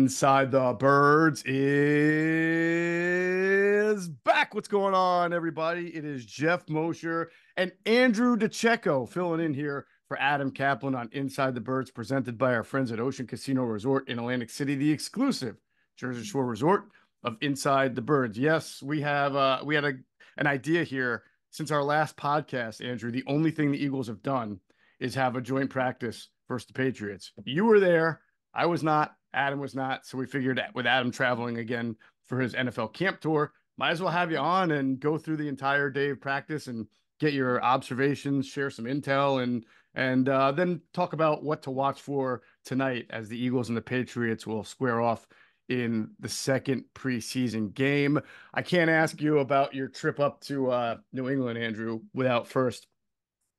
Inside the Birds is back. What's going on, everybody? It is Geoff Mosher and Andrew DiCecco filling in here for Adam Kaplan on Inside the Birds, presented by our friends at Ocean Casino Resort in Atlantic City, the exclusive Jersey Shore resort of Inside the Birds. Yes, we had an idea here since our last podcast, Andrew. The only thing the Eagles have done is have a joint practice versus the Patriots. You were there. I was not. Adam was not. So we figured with Adam traveling again for his NFL camp tour, might as well have you on and go through the entire day of practice and get your observations, share some intel, and then talk about what to watch for tonight as the Eagles and the Patriots will square off in the second preseason game. I can't ask you about your trip up to New England, Andrew, without first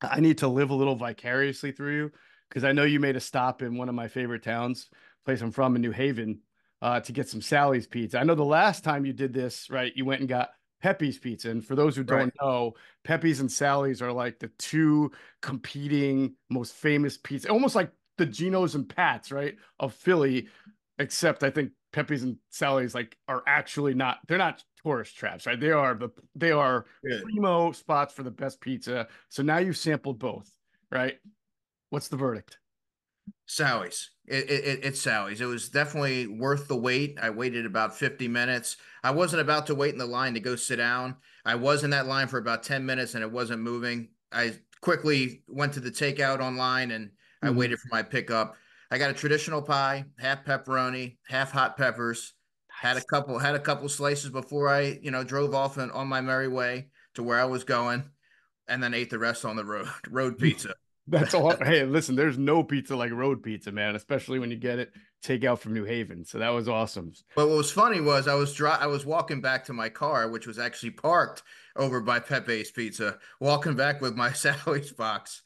I need to live a little vicariously through you because I know you made a stop in one of my favorite towns, place I'm from in New Haven, to get some Sally's pizza. I know the last time you did this, right, you went and got Pepe's pizza. And for those who Right. don't know, Pepe's and Sally's are like the two competing most famous pizza, almost like the Geno's and Pat's, right, of Philly, except I think Pepe's and Sally's like are actually not, they're not tourist traps, right? They are Good. primo spots for the best pizza. So now you've sampled both, right? What's the verdict? Sally's. It's Sally's. It was definitely worth the wait. I waited about 50 minutes. I wasn't about to wait in the line to go sit down. I was in that line for about 10 minutes and it wasn't moving. I quickly went to the takeout online and I Mhm. waited for my pickup. I got a traditional pie, half pepperoni, half hot peppers. Had a Nice. couple slices before I, drove off and on my merry way to where I was going, and then ate the rest on the road pizza. That's all. Hey, listen, there's no pizza like road pizza, man, especially when you get it takeout from New Haven. So that was awesome. But what was funny was I was walking back to my car, which was actually parked over by Pepe's Pizza, walking back with my Sally's box.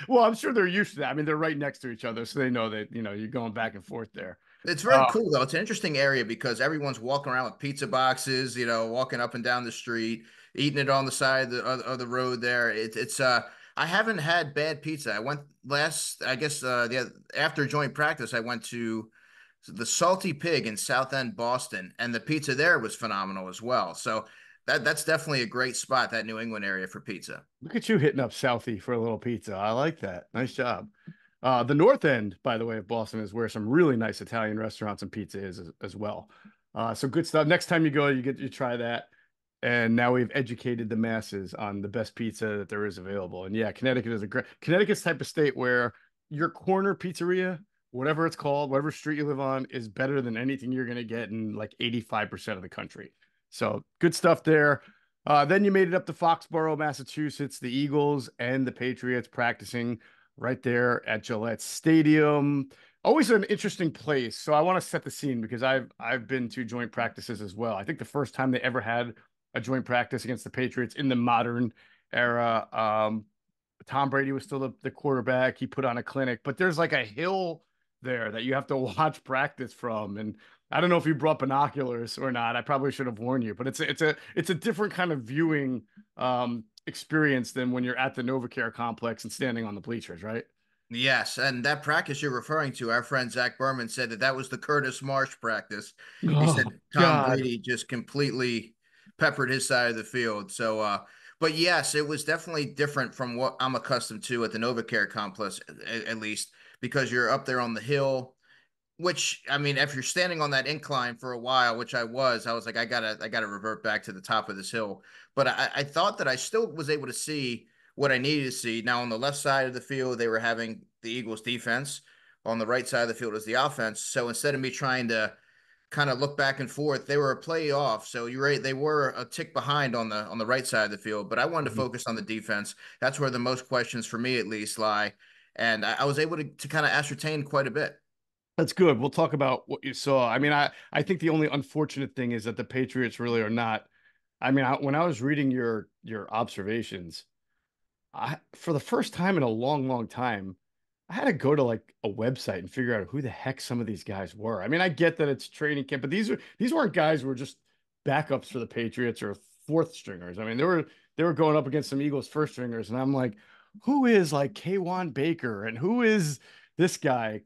Well, I'm sure they're used to that. I mean, they're right next to each other, so they know that, you're going back and forth there. It's very Uh, cool though. It's an interesting area because everyone's walking around with pizza boxes, walking up and down the street, eating it on the side of the road there. It's I haven't had bad pizza. I went last, I guess, after joint practice, I went to the Salty Pig in South End, Boston, and the pizza there was phenomenal as well. So that's definitely a great spot, that New England area for pizza. Look at you hitting up Southie for a little pizza. I like that. Nice job. The North End, by the way, of Boston is where some really nice Italian restaurants and pizza is as well. So good stuff. Next time you go, you try that. And now we've educated the masses on the best pizza that there is available. And yeah, Connecticut is a great Connecticut's type of state where your corner pizzeria, whatever it's called, whatever street you live on, is better than anything you're going to get in like 85% of the country. So good stuff there. Then you made it up to Foxborough, Massachusetts, the Eagles and the Patriots practicing right there at Gillette Stadium. Always an interesting place. So I want to set the scene because I've been to joint practices as well. I think the first time they ever had a joint practice against the Patriots in the modern era, Tom Brady was still the quarterback. He put on a clinic, but there's like a hill there that you have to watch practice from. And I don't know if you brought binoculars or not. I probably should have warned you, but it's a different kind of viewing experience than when you're at the NovaCare complex and standing on the bleachers, right? Yes, and that practice you're referring to, our friend Zach Berman said that was the Curtis Marsh practice. He Oh said Tom God. Brady just completely peppered his side of the field. So, but yes, it was definitely different from what I'm accustomed to at the NovaCare complex, at least because you're up there on the hill. Which, I mean, if you're standing on that incline for a while, which I was like, I gotta revert back to the top of this hill. But I thought that I still was able to see what I needed to see. Now on the left side of the field, they were having the Eagles defense. On the right side of the field was the offense. So instead of me trying to kind of look back and forth, they were a play off. So you're right, they were a tick behind on the right side of the field. But I wanted to focus on the defense. That's where the most questions for me at least lie. And I was able to kind of ascertain quite a bit. That's good. We'll talk about what you saw. I mean, I think the only unfortunate thing is that the Patriots really are not. I mean, when I was reading your observations, for the first time in a long, long time, I had to go to like a website and figure out who the heck some of these guys were. I mean, I get that it's training camp, but these weren't guys who were just backups for the Patriots or fourth stringers. I mean, they were going up against some Eagles first stringers, and I'm like, who is like K1 Baker and who is this guy,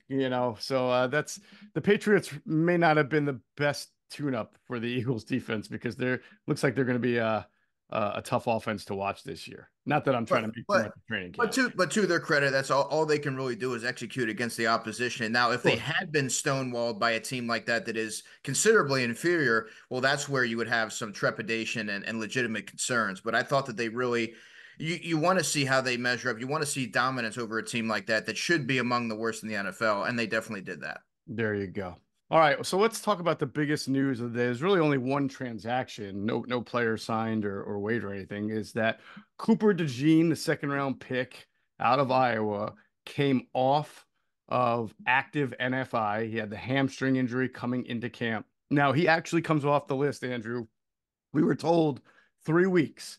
So that's the Patriots may not have been the best tune-up for the Eagles defense because they're looks like they're going to be a tough offense to watch this year. Not that I'm trying to But make too much but of training but camp. to their credit, that's all they can really do is execute against the opposition. Now, if they Sure. had been stonewalled by a team like that is considerably inferior, well, that's where you would have some trepidation and legitimate concerns. But I thought that they really you want to see how they measure up. You want to see dominance over a team like that should be among the worst in the NFL, and they definitely did that. There you go. All right, so let's talk about the biggest news of the day. There's really only one transaction, no player signed or waived or anything, is that Cooper DeJean, the second round pick out of Iowa, came off of active NFI. He had the hamstring injury coming into camp. Now he actually comes off the list, Andrew. We were told 3 weeks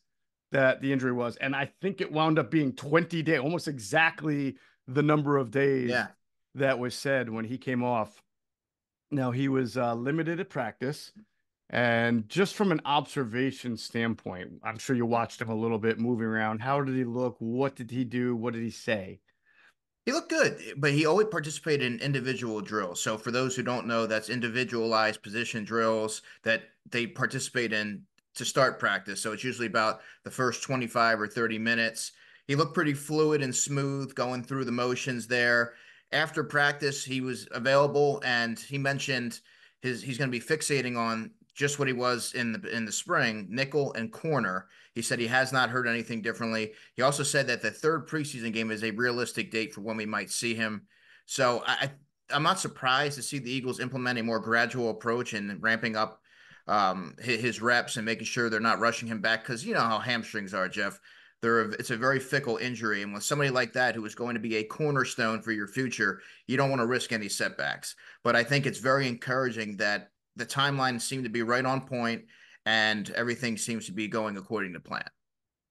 that the injury was, and I think it wound up being 20 days, almost exactly the number of days Yeah. that was said when he came off. Now he was limited at practice, and just from an observation standpoint, I'm sure you watched him a little bit moving around. How did he look? What did he do? What did he say? He looked good, but he always participated in individual drills. So for those who don't know, that's individualized position drills that they participate in to start practice. So it's usually about the first 25 or 30 minutes. He looked pretty fluid and smooth going through the motions there. After practice, he was available and he mentioned he's going to be fixating on just what he was in the spring, nickel and corner. He said he has not heard anything differently. He also said that the third preseason game is a realistic date for when we might see him. So I'm not surprised to see the Eagles implement a more gradual approach and ramping up his reps and making sure they're not rushing him back because you know how hamstrings are, Geoff. It's a very fickle injury, and with somebody like that who is going to be a cornerstone for your future, you don't want to risk any setbacks. But I think it's very encouraging that the timeline seemed to be right on point and everything seems to be going according to plan.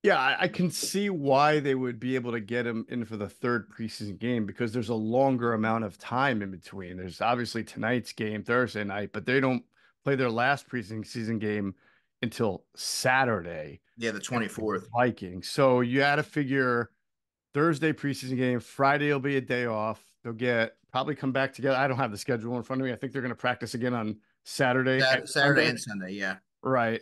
Yeah, I can see why they would be able to get him in for the third preseason game because there's a longer amount of time in between. There's obviously tonight's game, Thursday night, but they don't play their last preseason game until Saturday Yeah, the against the 24th. Vikings. So you had to figure Thursday preseason game, Friday will be a day off. They'll get probably come back together. I don't have the schedule in front of me. I think they're going to practice again on Saturday and Saturday Sunday. and Sunday, yeah. Right.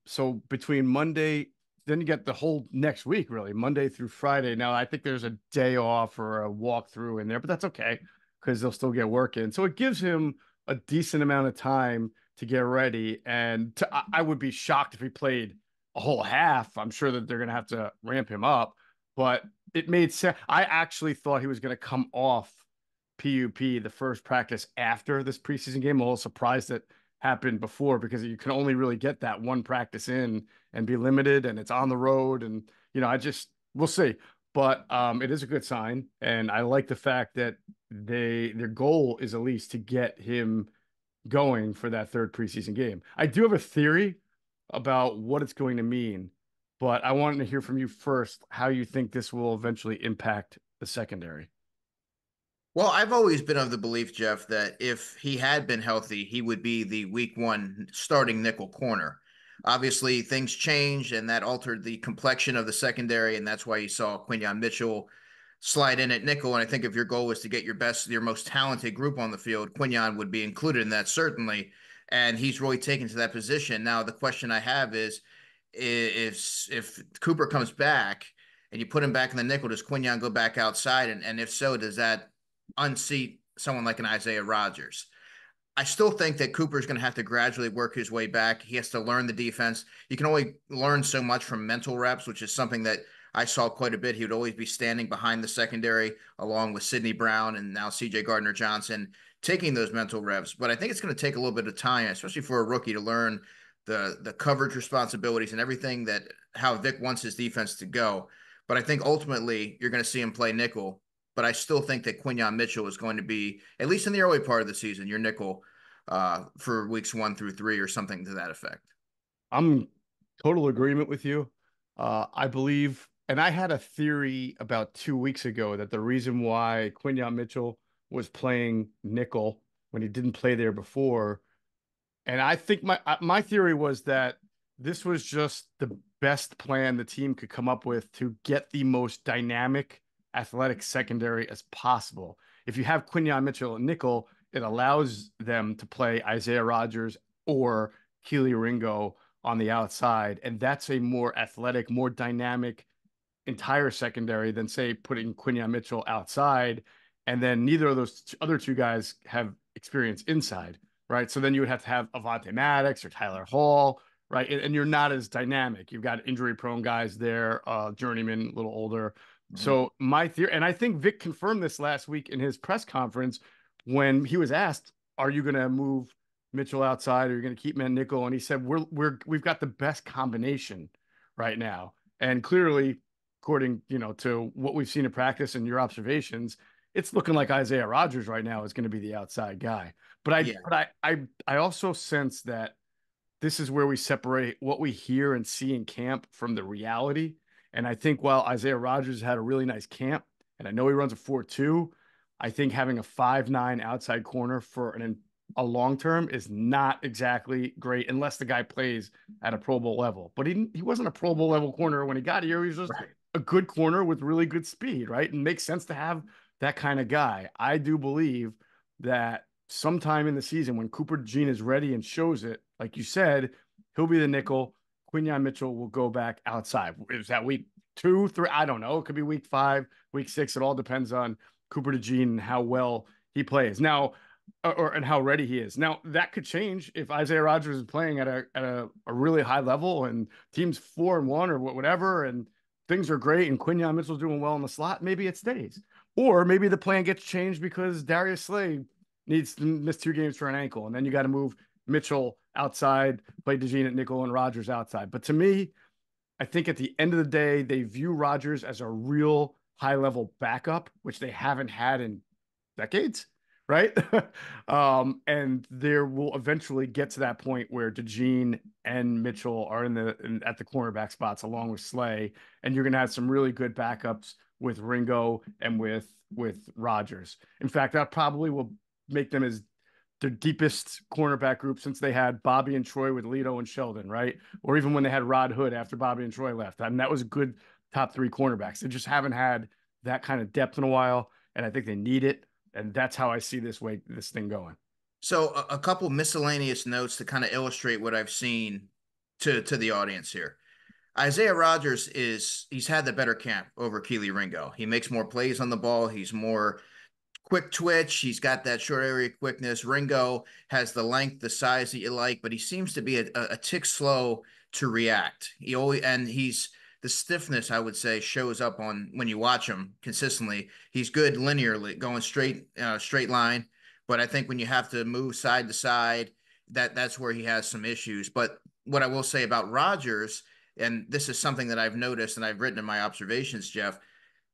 So between Monday, then you get the whole next week, really, Monday through Friday. Now, I think there's a day off or a walkthrough in there, but that's okay because they'll still get work in. So it gives him a decent amount of time to get ready. And I would be shocked if he played a whole half. I'm sure that they're going to have to ramp him up, but it made sense. I actually thought he was going to come off PUP the first practice after this preseason game. I'm a little surprised that happened before because you can only really get that one practice in and be limited and it's on the road and I just we'll see. But it is a good sign and I like the fact that their goal is at least to get him going for that third preseason game. I do have a theory about what it's going to mean, but I wanted to hear from you first how you think this will eventually impact the secondary. Well, I've always been of the belief, Geoff, that if he had been healthy, he would be the week one starting nickel corner. Obviously, things changed and that altered the complexion of the secondary, and that's why you saw Quinyon Mitchell slide in at nickel. And I think if your goal was to get your most talented group on the field, Quinyon would be included in that, certainly. And he's really taken to that position. Now, the question I have is if Cooper comes back and you put him back in the nickel, does Quinyon go back outside? And if so, does that unseat someone like an Isaiah Rodgers? I still think that Cooper is going to have to gradually work his way back. He has to learn the defense. You can only learn so much from mental reps, which is something that I saw quite a bit. He would always be standing behind the secondary along with Sidney Brown and now CJ Gardner Johnson taking those mental reps. But I think it's going to take a little bit of time, especially for a rookie, to learn the coverage responsibilities and everything that how Vic wants his defense to go. But I think ultimately you're going to see him play nickel. But I still think that Quinyon Mitchell is going to be, at least in the early part of the season, your nickel for weeks 1 through 3 or something to that effect. I'm total agreement with you. I believe, and I had a theory about 2 weeks ago that the reason why Quinyon Mitchell was playing nickel when he didn't play there before, and I think my theory was that this was just the best plan the team could come up with to get the most dynamic, athletic secondary as possible. if you have Quinyon Mitchell and nickel, it allows them to play Isaiah Rodgers or Keely Ringo on the outside. And that's a more athletic, more dynamic entire secondary than, say, putting Quinyon Mitchell outside. And then neither of those other two guys have experience inside, right? So then you would have to have Avonte Maddox or Tyler Hall, right? And you're not as dynamic. You've got injury prone guys there, journeyman, a little older. Mhm. So my theory, and I think Vic confirmed this last week in his press conference when he was asked, "Are you going to move Mitchell outside, or you're going to keep him at nickel?" And he said, "We've got the best combination right now." And clearly, according to what we've seen in practice and your observations, it's looking like Isaiah Rodgers right now is going to be the outside guy. But I Yeah. but I also sense that this is where we separate what we hear and see in camp from the reality. And I think while Isaiah Rodgers had a really nice camp, and I know he runs a 4.2, I think having a 5'9" outside corner for a long term is not exactly great unless the guy plays at a Pro Bowl level. But he wasn't a Pro Bowl level corner when he got here. He was just Right. a good corner with really good speed, right? And makes sense to have that kind of guy. I do believe that sometime in the season when Cooper DeJean is ready and shows it, like you said, he'll be the nickel. Quinyon Mitchell will go back outside. Is that week 2, 3? I don't know. It could be week 5, week 6. It all depends on Cooper DeJean and how well he plays. Now, and how ready he is. Now that could change if Isaiah Rodgers is playing at a really high level and team's 4-1 or whatever, and things are great and Quinyon Mitchell's doing well in the slot. Maybe it stays, or maybe the plan gets changed because Darius Slay needs to miss 2 games for an ankle, and then you got to move Mitchell outside, play DeJean at nickel, and Rodgers outside. But to me, I think at the end of the day, they view Rodgers as a real high level backup, which they haven't had in decades, right? And there will eventually get to that point where DeJean and Mitchell are at the cornerback spots along with Slay, and you're going to have some really good backups with Ringo and with Rodgers. In fact, that probably will make them as their deepest cornerback group since they had Bobby and Troy with Lito and Sheldon, right? Or even when they had Rod Hood after Bobby and Troy left. I mean, that was a good top 3 cornerbacks. They just haven't had that kind of depth in a while, and I think they need it. And that's how I see this thing going. So a couple miscellaneous notes to kind of illustrate what I've seen to the audience here. Isaiah Rodgers he's had the better camp over Keely Ringo. He makes more plays on the ball. He's more quick twitch. He's got that short area quickness. Ringo has the length, the size that you like, but he seems to be a tick slow to react. He's the stiffness, I would say, shows up on when you watch him consistently. He's good linearly, going straight line. But I think when you have to move side to side, that's where he has some issues. But what I will say about Rodgers, and this is something that I've noticed and I've written in my observations, Geoff,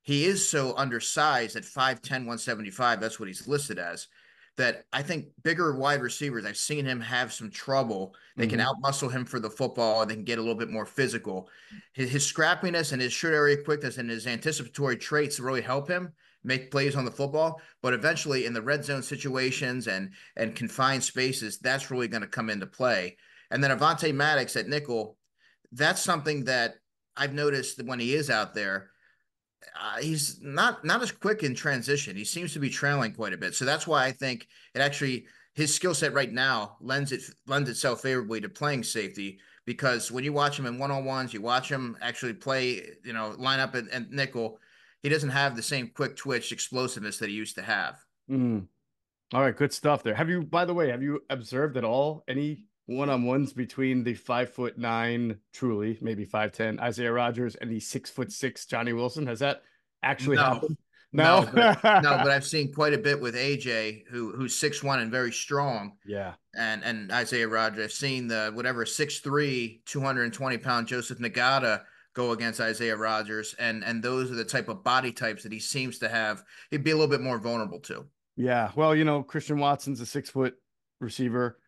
he is so undersized at 5'10", 175. That's what he's listed as. That I think bigger wide receivers, I've seen him have some trouble. They can Mm-hmm. outmuscle him for the football, and they can get a little bit more physical. His scrappiness and his short area quickness and his anticipatory traits really help him make plays on the football. But eventually, in the red zone situations and confined spaces, that's really going to come into play. And then Avonte Maddox at nickel, that's something that I've noticed that when he is out there, he's not as quick in transition. He seems to be trailing quite a bit. So that's why I think it actually his skill set right now lends itself favorably to playing safety, because when you watch him in one-on-ones, you watch him actually play, line up and nickel, he doesn't have the same quick twitch explosiveness that he used to have. Mm. All right, good stuff there. By the way, have you observed at all any one-on-ones between the 5'9", truly, maybe 5'10" Isaiah Rodgers and the 6'6" Johnny Wilson? Has that actually No, happened? No. no, but I've seen quite a bit with AJ, who's 6'1" and very strong, Yeah. and Isaiah Rodgers. I've seen the whatever 6'3", 220-pound Joseph Nagata go against Isaiah Rodgers, and those are the type of body types that he seems to have. He'd be a little bit more vulnerable to. Yeah. Well, Christian Watson's a 6 foot receiver.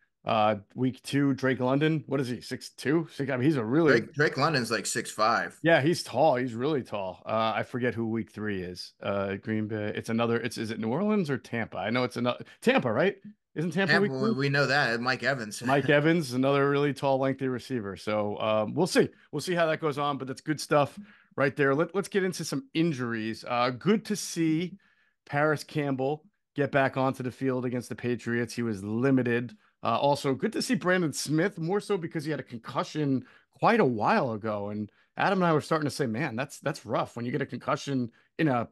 Week 2, Drake London. What is he? 6'2"? I mean, he's a really Drake London's like 6'5". yeah, he's tall. He's really tall. I forget who week 3 is. Green Bay. Is it New Orleans or Tampa? I know it's another Tampa, right? Isn't Tampa week Tampa, 3? we know that. Mike Evans. Mike Evans, another really tall, lengthy receiver. So we'll see. We'll see how that goes on, but that's good stuff right there. Let's get into some injuries. Good to see Paris Campbell get back onto the field against the Patriots. He was limited. Also, good to see Brandon Smith, more so because he had a concussion quite a while ago. And Adam and I were starting to say, man, that's rough when you get a concussion in a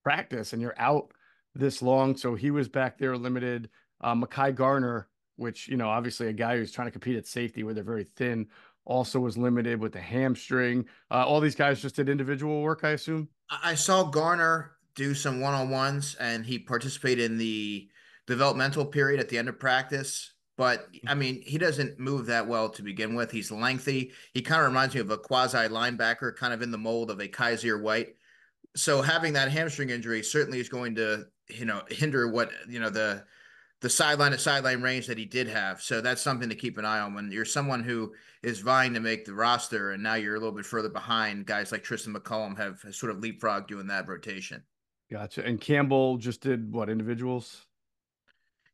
practice and you're out this long. So he was back there limited. Mekhi Garner, which, obviously a guy who's trying to compete at safety where they're very thin, also was limited with the hamstring. All these guys just did individual work, I assume. I saw Garner do some one-on-ones and he participated in the developmental period at the end of practice. But I mean, he doesn't move that well to begin with. He's lengthy. He kind of reminds me of a quasi linebacker, kind of in the mold of a Kaiser White. So having that hamstring injury certainly is going to, hinder what, the sideline to sideline range that he did have. So that's something to keep an eye on when you're someone who is vying to make the roster and now you're a little bit further behind. Guys like Tristan McCullum have sort of leapfrogged doing that rotation. Gotcha. And Campbell just did what, individuals?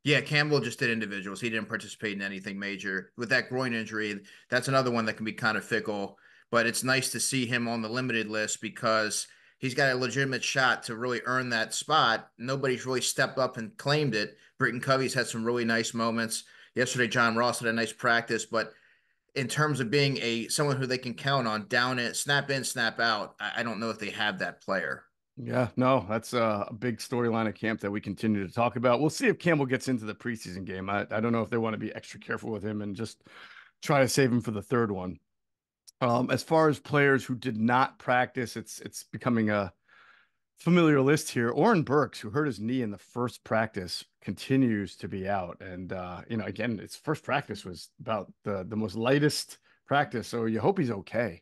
Yeah, Campbell just did individuals. He didn't participate in anything major. With that groin injury, that's another one that can be kind of fickle. But it's nice to see him on the limited list because he's got a legitimate shot to really earn that spot. Nobody's really stepped up and claimed it. Britton Covey's had some really nice moments. Yesterday, John Ross had a nice practice, but in terms of being someone who they can count on down it, snap in, snap out, I don't know if they have that player. Yeah, no, that's a big storyline at camp that we continue to talk about. We'll see if Campbell gets into the preseason game. I don't know if they want to be extra careful with him and just try to save him for the third one. As far as players who did not practice, it's becoming a familiar list here. Oren Burks, who hurt his knee in the first practice, continues to be out. And again, its first practice was about the most lightest practice, so you hope he's okay.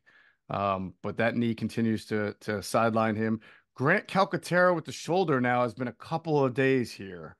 But that knee continues to sideline him. Grant Calcaterra with the shoulder now has been a couple of days here.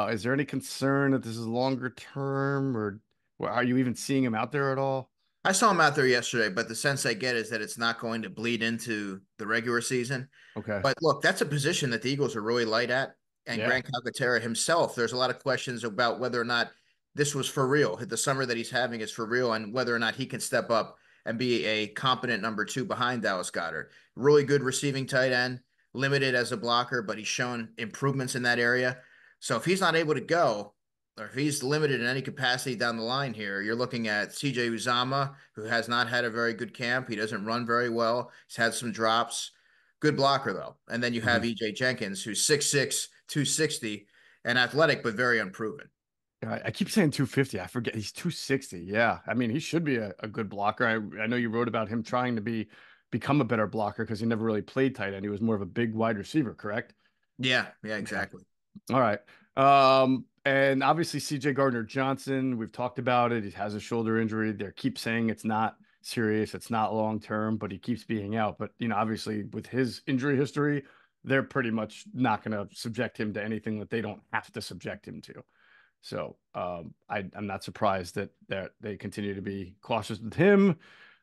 Is there any concern that this is longer term, or are you even seeing him out there at all? I saw him out there yesterday, but the sense I get is that it's not going to bleed into the regular season. Okay. But look, that's a position that the Eagles are really light at. And Yeah. Grant Calcaterra himself, there's a lot of questions about whether or not this was for real. The summer that he's having is for real, and whether or not he can step up and be a competent number two behind Dallas Goedert. Really good receiving tight end, limited as a blocker, but he's shown improvements in that area. So if he's not able to go, or if he's limited in any capacity down the line here, you're looking at CJ Uzama, who has not had a very good camp. He doesn't run very well. He's had some drops. Good blocker, though. And then you have Mhm. EJ Jenkins, who's 6'6", 260, and athletic, but very unproven. I keep saying 250. I forget he's 260. Yeah. I mean, he should be a good blocker. I know you wrote about him trying to become a better blocker because he never really played tight end. He was more of a big wide receiver, correct? Yeah, Yeah. exactly. All right. And obviously CJ Gardner-Johnson, we've talked about it. He has a shoulder injury. They keep saying it's not serious, it's not long term, but he keeps being out. But obviously with his injury history, they're pretty much not going to subject him to anything that they don't have to subject him to. So I'm not surprised that they continue to be cautious with him.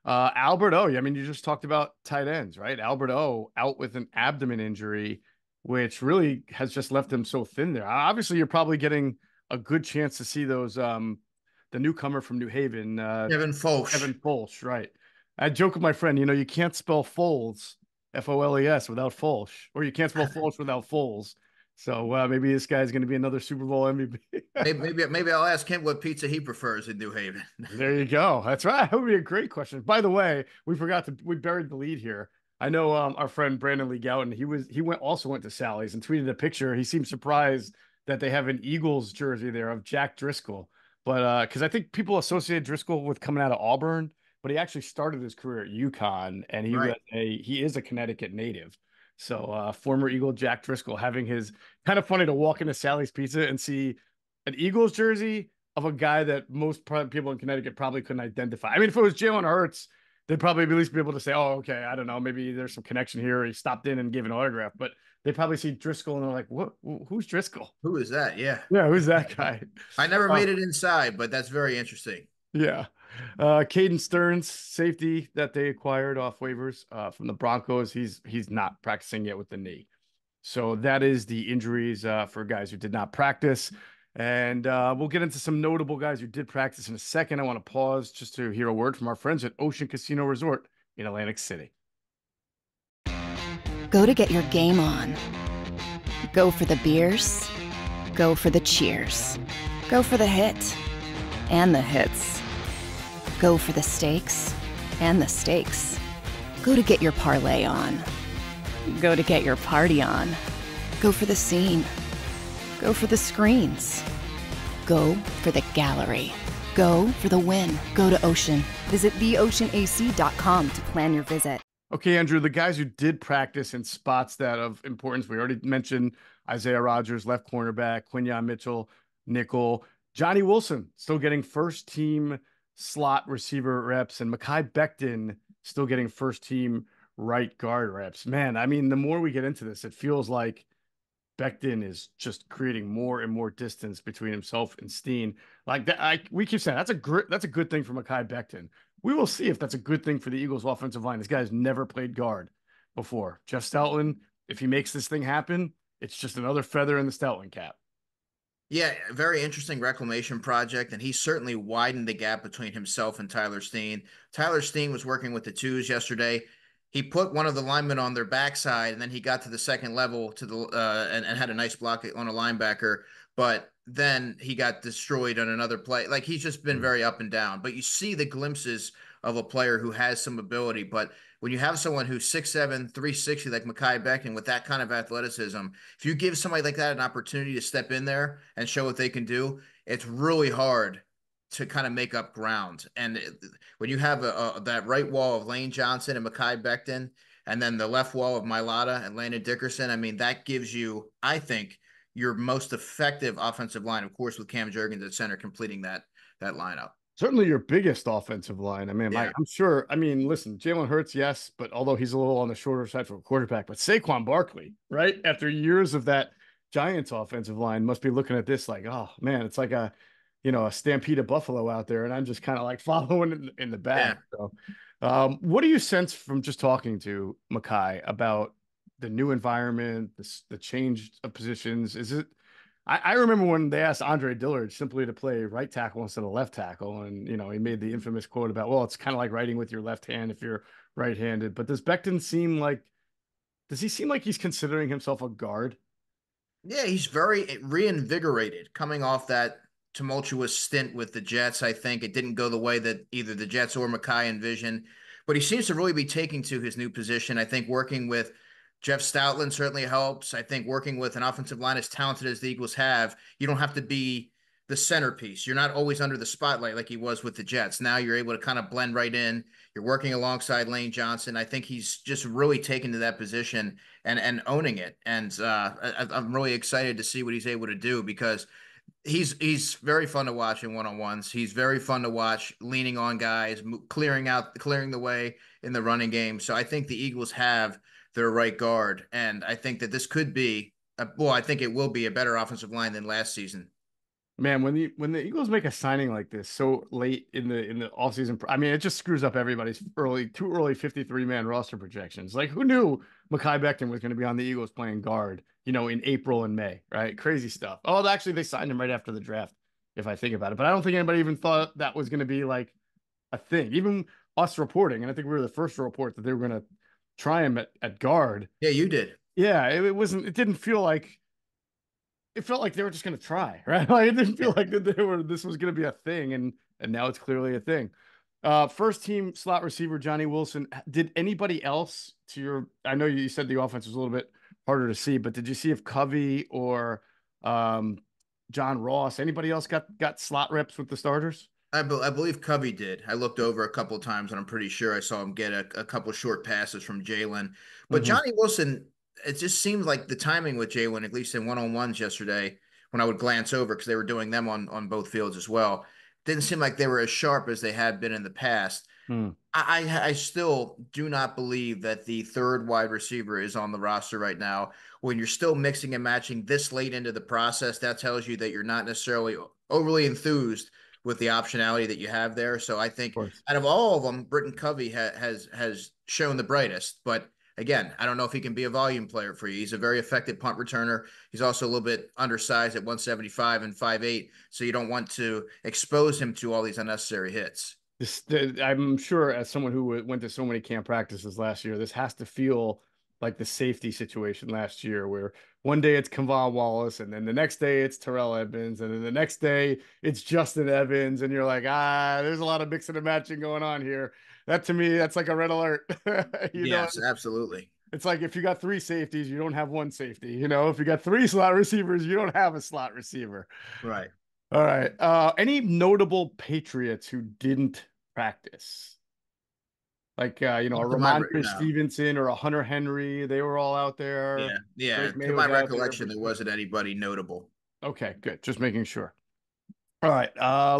Albert O, I mean, you just talked about tight ends, right? Albert O out with an abdomen injury, which really has just left him so thin there. Obviously, you're probably getting a good chance to see those the newcomer from New Haven, Kevin Foch. Evan Folch, right? I joke with my friend, you can't spell Foles, Foles, without Folch, or you can't spell Folch without Foles. So maybe this guy's going to be another Super Bowl MVP. Maybe I'll ask him what pizza he prefers in New Haven. There you go. That's right. That would be a great question. By the way, we buried the lead here. I know our friend Brandon Lee Gowton, also went to Sally's and tweeted a picture. He seemed surprised that they have an Eagles jersey there of Jack Driscoll. But because I think people associate Driscoll with coming out of Auburn, but he actually started his career at UConn and Right. he is a Connecticut native. So former Eagle Jack Driscoll having his kind of funny to walk into Sally's Pizza and see an Eagles jersey of a guy that most people in Connecticut probably couldn't identify. I mean, if it was Jalen Hurts, they'd probably at least be able to say, "Oh, okay, I don't know, maybe there's some connection here." He stopped in and gave an autograph, but they probably see Driscoll and they're like, "What? Who's Driscoll? Who is that? Yeah. Yeah, who's that guy?" I never Uh, made it inside, but that's very interesting. yeah. Caden Stearns, safety that they acquired off waivers from the Broncos. He's not practicing yet with the knee. So that is the injuries for guys who did not practice. And we'll get into some notable guys who did practice in a second. I want to pause just to hear a word from our friends at Ocean Casino Resort in Atlantic City. Go to get your game on. Go for the beers Go for the cheers. Go for the hit and the hits. Go for the stakes and the stakes. Go to get your parlay on. Go to get your party on. Go for the scene. Go for the screens. Go for the gallery. Go for the win. Go to Ocean. Visit theoceanac.com to plan your visit. Okay, Andrew, the guys who did practice in spots that of importance, we already mentioned Isaiah Rodgers, left cornerback, Quinyon Mitchell, nickel, Johnny Wilson still getting first team slot receiver reps, and Mekhi Becton still getting first team right guard reps. Man, I mean, the more we get into this, it feels like Becton is just creating more and more distance between himself and Steen. Like that, we keep saying that's a good thing for Mekhi Becton. We will see if that's a good thing for the Eagles' offensive line. This guy's never played guard before. Jeff Stoutland, if he makes this thing happen, it's just another feather in the Stoutland cap. Yeah, very interesting reclamation project, and he certainly widened the gap between himself and Tyler Steen. Tyler Steen was working with the twos yesterday. He put one of the linemen on their backside, and then he got to the second level to the and had a nice block on a linebacker. But then he got destroyed on another play. Like he's just been very up and down. But you see the glimpses of a player who has some ability. But when you have someone who's 6'7", 360 like Mekhi Becton with that kind of athleticism, if you give somebody like that an opportunity to step in there and show what they can do, it's really hard to kind of make up ground. And when you have that right wall of Lane Johnson and Mekhi Becton, and then the left wall of Mailata and Landon Dickerson, I mean, that gives you, I think, your most effective offensive line, of course, with Cam Jurgens at center completing that lineup. Certainly your biggest offensive line. I mean, Yeah. I'm sure. I mean, listen, Jalen Hurts, yes, but although he's a little on the shorter side for a quarterback, but Saquon Barkley, right? After years of that Giants offensive line, must be looking at this like, oh man, it's like a stampede of buffalo out there, and I'm just kind of like following in the back. Yeah. So, what do you sense from just talking to Mekhi about the new environment, the change of positions? Is it? I remember when they asked Andre Dillard simply to play right tackle instead of left tackle, and he made the infamous quote about, well, it's kind of like writing with your left hand if you're right-handed. But does he seem like he's considering himself a guard? Yeah, he's very reinvigorated coming off that tumultuous stint with the Jets. I think it didn't go the way that either the Jets or Mekhi envisioned, but he seems to really be taking to his new position. I think working with Jeff Stoutland certainly helps. I think working with an offensive line as talented as the Eagles have, you don't have to be the centerpiece. You're not always under the spotlight like he was with the Jets. Now you're able to kind of blend right in. You're working alongside Lane Johnson. I think he's just really taken to that position and owning it. And I'm really excited to see what he's able to do because he's very fun to watch in one-on-ones. He's very fun to watch leaning on guys, clearing the way in the running game. So I think the Eagles have their right guard, and I think that this could be I think it will be a better offensive line than last season. Man, when the Eagles make a signing like this so late in the offseason, I mean, it just screws up everybody's too early 53-man roster projections. Like, who knew Mekhi Becton was going to be on the Eagles playing guard, in April and May, right? Crazy stuff. Oh, actually, they signed him right after the draft, if I think about it. But I don't think anybody even thought that was going to be like a thing. Even us reporting, and I think we were the first to report that they were going to try him at guard. Yeah, you did. Yeah, it wasn't. It didn't feel like it felt like they were just going to try, right? Like it didn't feel like that this was going to be a thing, and now it's clearly a thing. First team slot receiver Johnny Wilson. Did anybody else I know you said the offense was a little bit harder to see, but did you see if Covey or John Ross, anybody else got slot reps with the starters? I believe Covey did. I looked over a couple of times, and I'm pretty sure I saw him get a couple short passes from Jalen. But Mm-hmm. Johnny Wilson, it just seemed like the timing with Jalen, at least in one-on-ones yesterday, when I would glance over because they were doing them on both fields as well, didn't seem like they were as sharp as they had been in the past. I still do not believe that the third wide receiver is on the roster right now. When you're still mixing and matching this late into the process, that tells you that you're not necessarily overly enthused with the optionality that you have there. So I think Course. out of all of them, Britton Covey has shown the brightest. But again, I don't know if he can be a volume player for you. He's a very effective punt returner. He's also a little bit undersized at 175 and 5'8", so you don't want to expose him to all these unnecessary hits. I'm sure as someone who went to so many camp practices last year, this has to feel like the safety situation last year, where one day it's Kevon Wallace, and then the next day it's Terrell Edmonds, and then the next day it's Justin Evans, and you're like, there's a lot of mixing and matching going on here. That to me, that's like a red alert. You know, Yes, absolutely. it's like if you got three safeties, you don't have one safety. You know, if you got three slot receivers, you don't have a slot receiver. Right. All right. Any notable Patriots who didn't practice? Like a Not to my Ramondre no. Stevenson or a Hunter Henry, they were all out Yeah, there. yeah. Drake To May my was out there, recollection, but there wasn't anybody notable. okay, good. Just making sure. All right.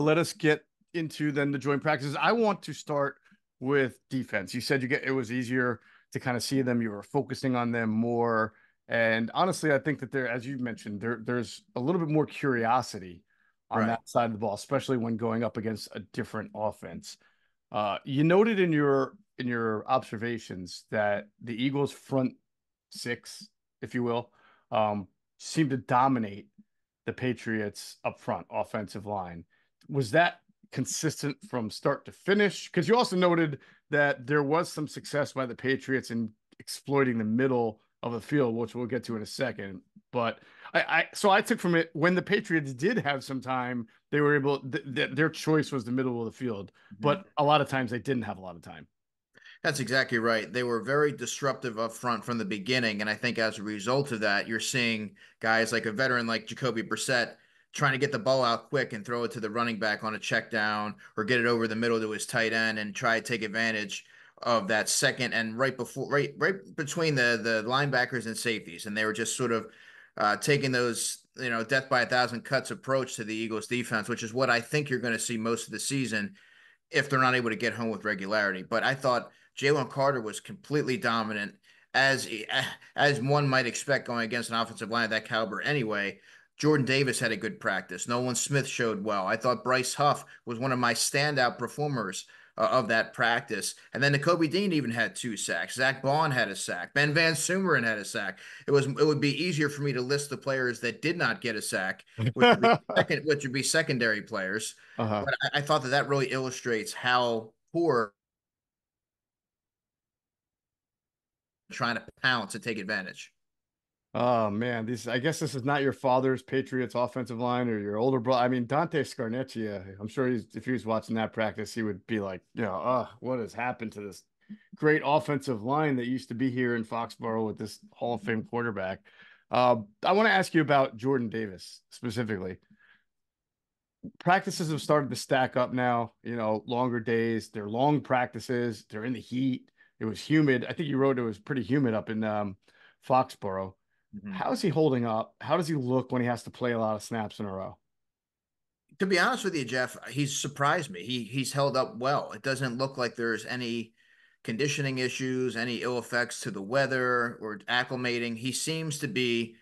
Let us get into then the joint practices. I want to start with defense. You said it was easier to kind of see them. You were focusing on them more. And honestly, I think that as you mentioned, there's a little bit more curiosity on Right. that side of the ball, especially when going up against a different offense. You noted in your observations that the Eagles' front six, if you will, seemed to dominate the Patriots up front offensive line. Was that consistent from start to finish? Because you also noted that there was some success by the Patriots in exploiting the middle of the field, which we'll get to in a second. But so I took from it when the Patriots did have some time, they were able. Their choice was the middle of the field, Mhm. but a lot of times they didn't have a lot of time. That's exactly right. They were very disruptive up front from the beginning. And I think as a result of that, you're seeing guys like a veteran like Jacoby Brissett trying to get the ball out quick and throw it to the running back on a check down or get it over the middle to his tight end and try to take advantage of that second and right between the linebackers and safeties. And they were just sort of taking those, death by a thousand cuts approach to the Eagles defense, which is what I think you're going to see most of the season if they're not able to get home with regularity. But I thought Jalen Carter was completely dominant, as as one might expect going against an offensive line of that caliber. Anyway, Jordan Davis had a good practice. Nolan Smith showed well. I thought Bryce Huff was one of my standout performers of that practice. And then Nakobe Dean even had 2 sacks. Zach Bond had a sack. Ben Van Sumeren had a sack. It would be easier for me to list the players that did not get a sack, which would be secondary players. Uh-huh. But I thought that really illustrates how poor trying to pounce and take advantage. Oh man, I guess this is not your father's Patriots offensive line or your older brother. I mean, Dante Scarnecchia, I'm sure if he was watching that practice, he would be like, what has happened to this great offensive line that used to be here in Foxborough with this Hall of Fame quarterback? I want to ask you about Jordan Davis specifically. Practices have started to stack up now, longer days. They're long practices. They're in the heat. It was humid. I think you wrote it was pretty humid up in Foxborough. Mm-hmm. How is he holding up? How does he look when he has to play a lot of snaps in a row? To be honest with you, Jeff, he's surprised me. He's held up well. It doesn't look like there's any conditioning issues, any ill effects to the weather or acclimating. He seems to be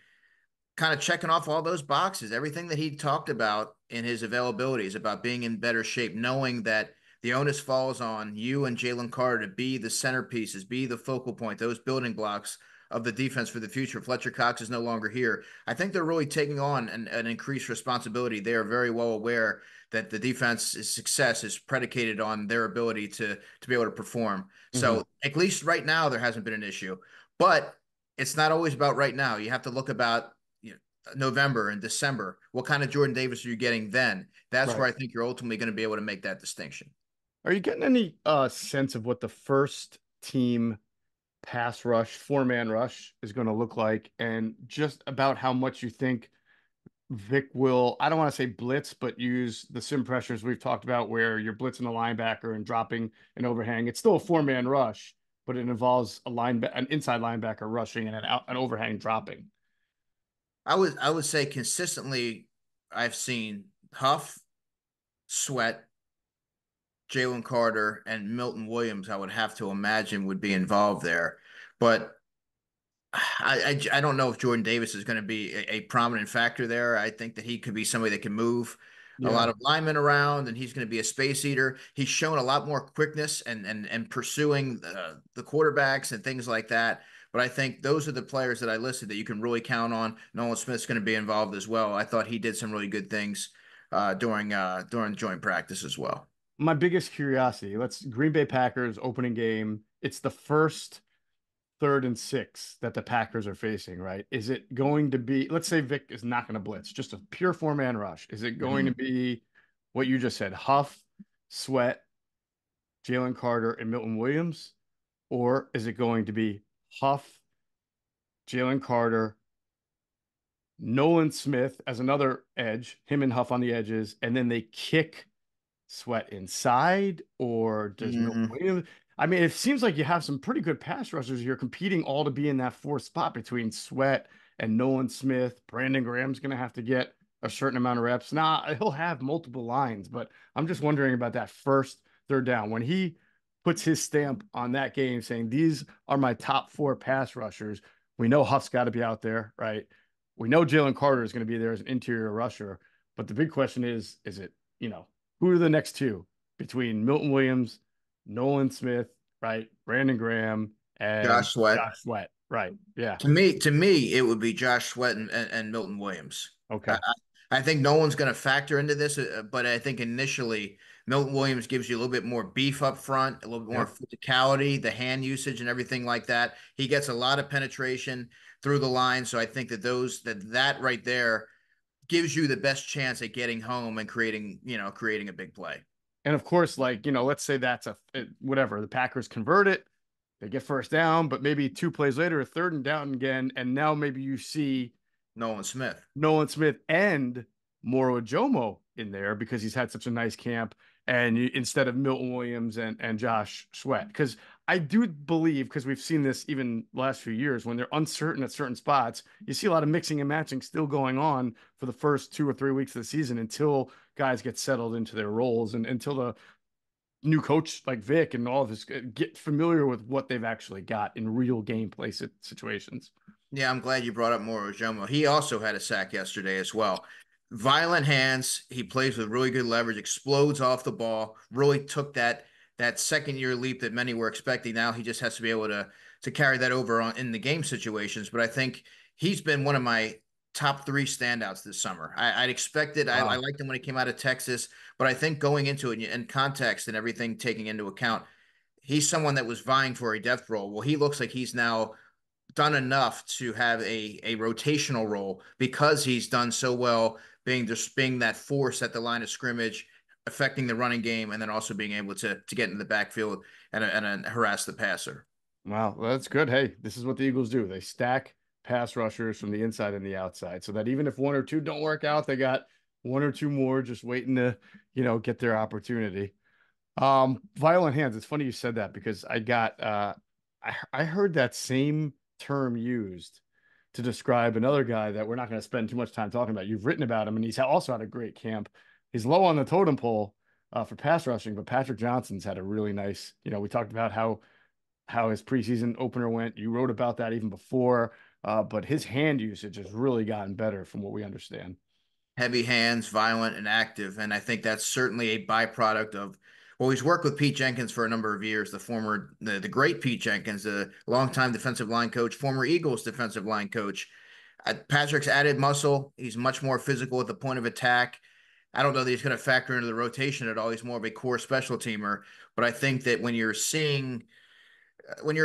kind of checking off all those boxes. Everything that he talked about in his availabilities about being in better shape, knowing that the onus falls on you and Jalen Carter to be the centerpieces, be the focal point, those building blocks of the defense for the future. Fletcher Cox is no longer here. I think they're really taking on an increased responsibility. They are very well aware that the defense's success is predicated on their ability to be able to perform. Mm-hmm. So at least right now, there hasn't been an issue. But it's not always about right now. You have to look about November and December. What kind of Jordan Davis are you getting then? That's Right. where I think you're ultimately going to be able to make that distinction. Are you getting any sense of what the first team pass rush, four-man rush is going to look like, and just about how much you think Vic will, I don't want to say blitz, but use the sim pressures we've talked about where you're blitzing a linebacker and dropping an overhang. It's still a four-man rush, but it involves an inside linebacker rushing and an overhang dropping. I would say consistently I've seen Huff, Sweat, Jalen Carter, and Milton Williams, I would have to imagine would be involved there. But I don't know if Jordan Davis is going to be a prominent factor there. I think that he could be somebody that can move a Yeah. lot of linemen around, and he's going to be a space eater. He's shown a lot more quickness and pursuing the quarterbacks and things like that. But I think those are the players that I listed that you can really count on. Nolan Smith's going to be involved as well. I thought he did some really good things during joint practice as well. My biggest curiosity, let's Green Bay Packers opening game. It's the first 3rd and 6 that the Packers are facing, right? Is it going to be, let's say Vic is not going to blitz, just a pure 4-man rush. Is it going to be what you just said, Huff, Sweat, Jalen Carter, and Milton Williams? Or is it going to be Huff, Jalen Carter, Nolan Smith as another edge, him and Huff on the edges, and then they kick Sweat inside? Or does Milton Williams? I mean, it seems like you have some pretty good pass rushers here competing all to be in that 4th spot between Sweat and Nolan Smith. Brandon Graham's going to have to get a certain amount of reps. Nah, he'll have multiple lines, but I'm just wondering about that first 3rd down. When he puts his stamp on that game saying, these are my top 4 pass rushers, we know Huff's got to be out there, right? We know Jalen Carter is going to be there as an interior rusher. But the big question is it, who are the next 2 between Milton Williams, Nolan Smith, right? Brandon Graham and Josh Sweat. Josh Sweat, right? Yeah. To me, it would be Josh Sweat and Milton Williams. Okay. I think no one's going to factor into this, but I think initially Milton Williams gives you a little bit more beef up front, a little bit more physicality, the hand usage and everything like that. He gets a lot of penetration through the line, so I think that right there gives you the best chance at getting home and creating a big play. And of course, let's say that's whatever, the Packers convert it, they get 1st down, but maybe 2 plays later, a 3rd and down again, and now maybe you see Nolan Smith and Moro Jomo in there because he's had such a nice camp, and instead of Milton Williams and Josh Sweat. Because I do believe, because we've seen this even last few years, when they're uncertain at certain spots, you see a lot of mixing and matching still going on for the first 2 or 3 weeks of the season until guys get settled into their roles and until the new coach like Vic and all of his get familiar with what they've actually got in real gameplay situations. Yeah, I'm glad you brought up Moro Jomo. He also had a sack yesterday as well. Violent hands. He plays with really good leverage, explodes off the ball, really took that 2nd-year leap that many were expecting. Now he just has to be able to carry that over in the game situations. But I think he's been one of my top 3 standouts this summer. I'd expected. Wow. I liked him when he came out of Texas, but I think going into it in context and everything taking into account, he's someone that was vying for a depth role. Well, he looks like he's now done enough to have a rotational role because he's done so well being that force at the line of scrimmage, affecting the running game, and then also being able to get in the backfield and harass the passer. Wow, well, that's good. Hey, this is what the Eagles do. They stack pass rushers from the inside and the outside so that even if 1 or 2 don't work out, they got 1 or 2 more just waiting to, get their opportunity. Violent hands. It's funny you said that because I heard that same term used to describe another guy that we're not going to spend too much time talking about. You've written about him, and he's also had a great camp. He's low on the totem pole for pass rushing, but Patrick Johnson's had a really nice, we talked about how his preseason opener went. You wrote about that even before, but his hand usage has really gotten better from what we understand. Heavy hands, violent and active. And I think that's certainly a byproduct of, well, he's worked with Pete Jenkins for a number of years, the great Pete Jenkins, the longtime defensive line coach, former Eagles defensive line coach. Patrick's added muscle. He's much more physical at the point of attack. I don't know that he's going to factor into the rotation at all. He's more of a core special teamer. But I think that when you're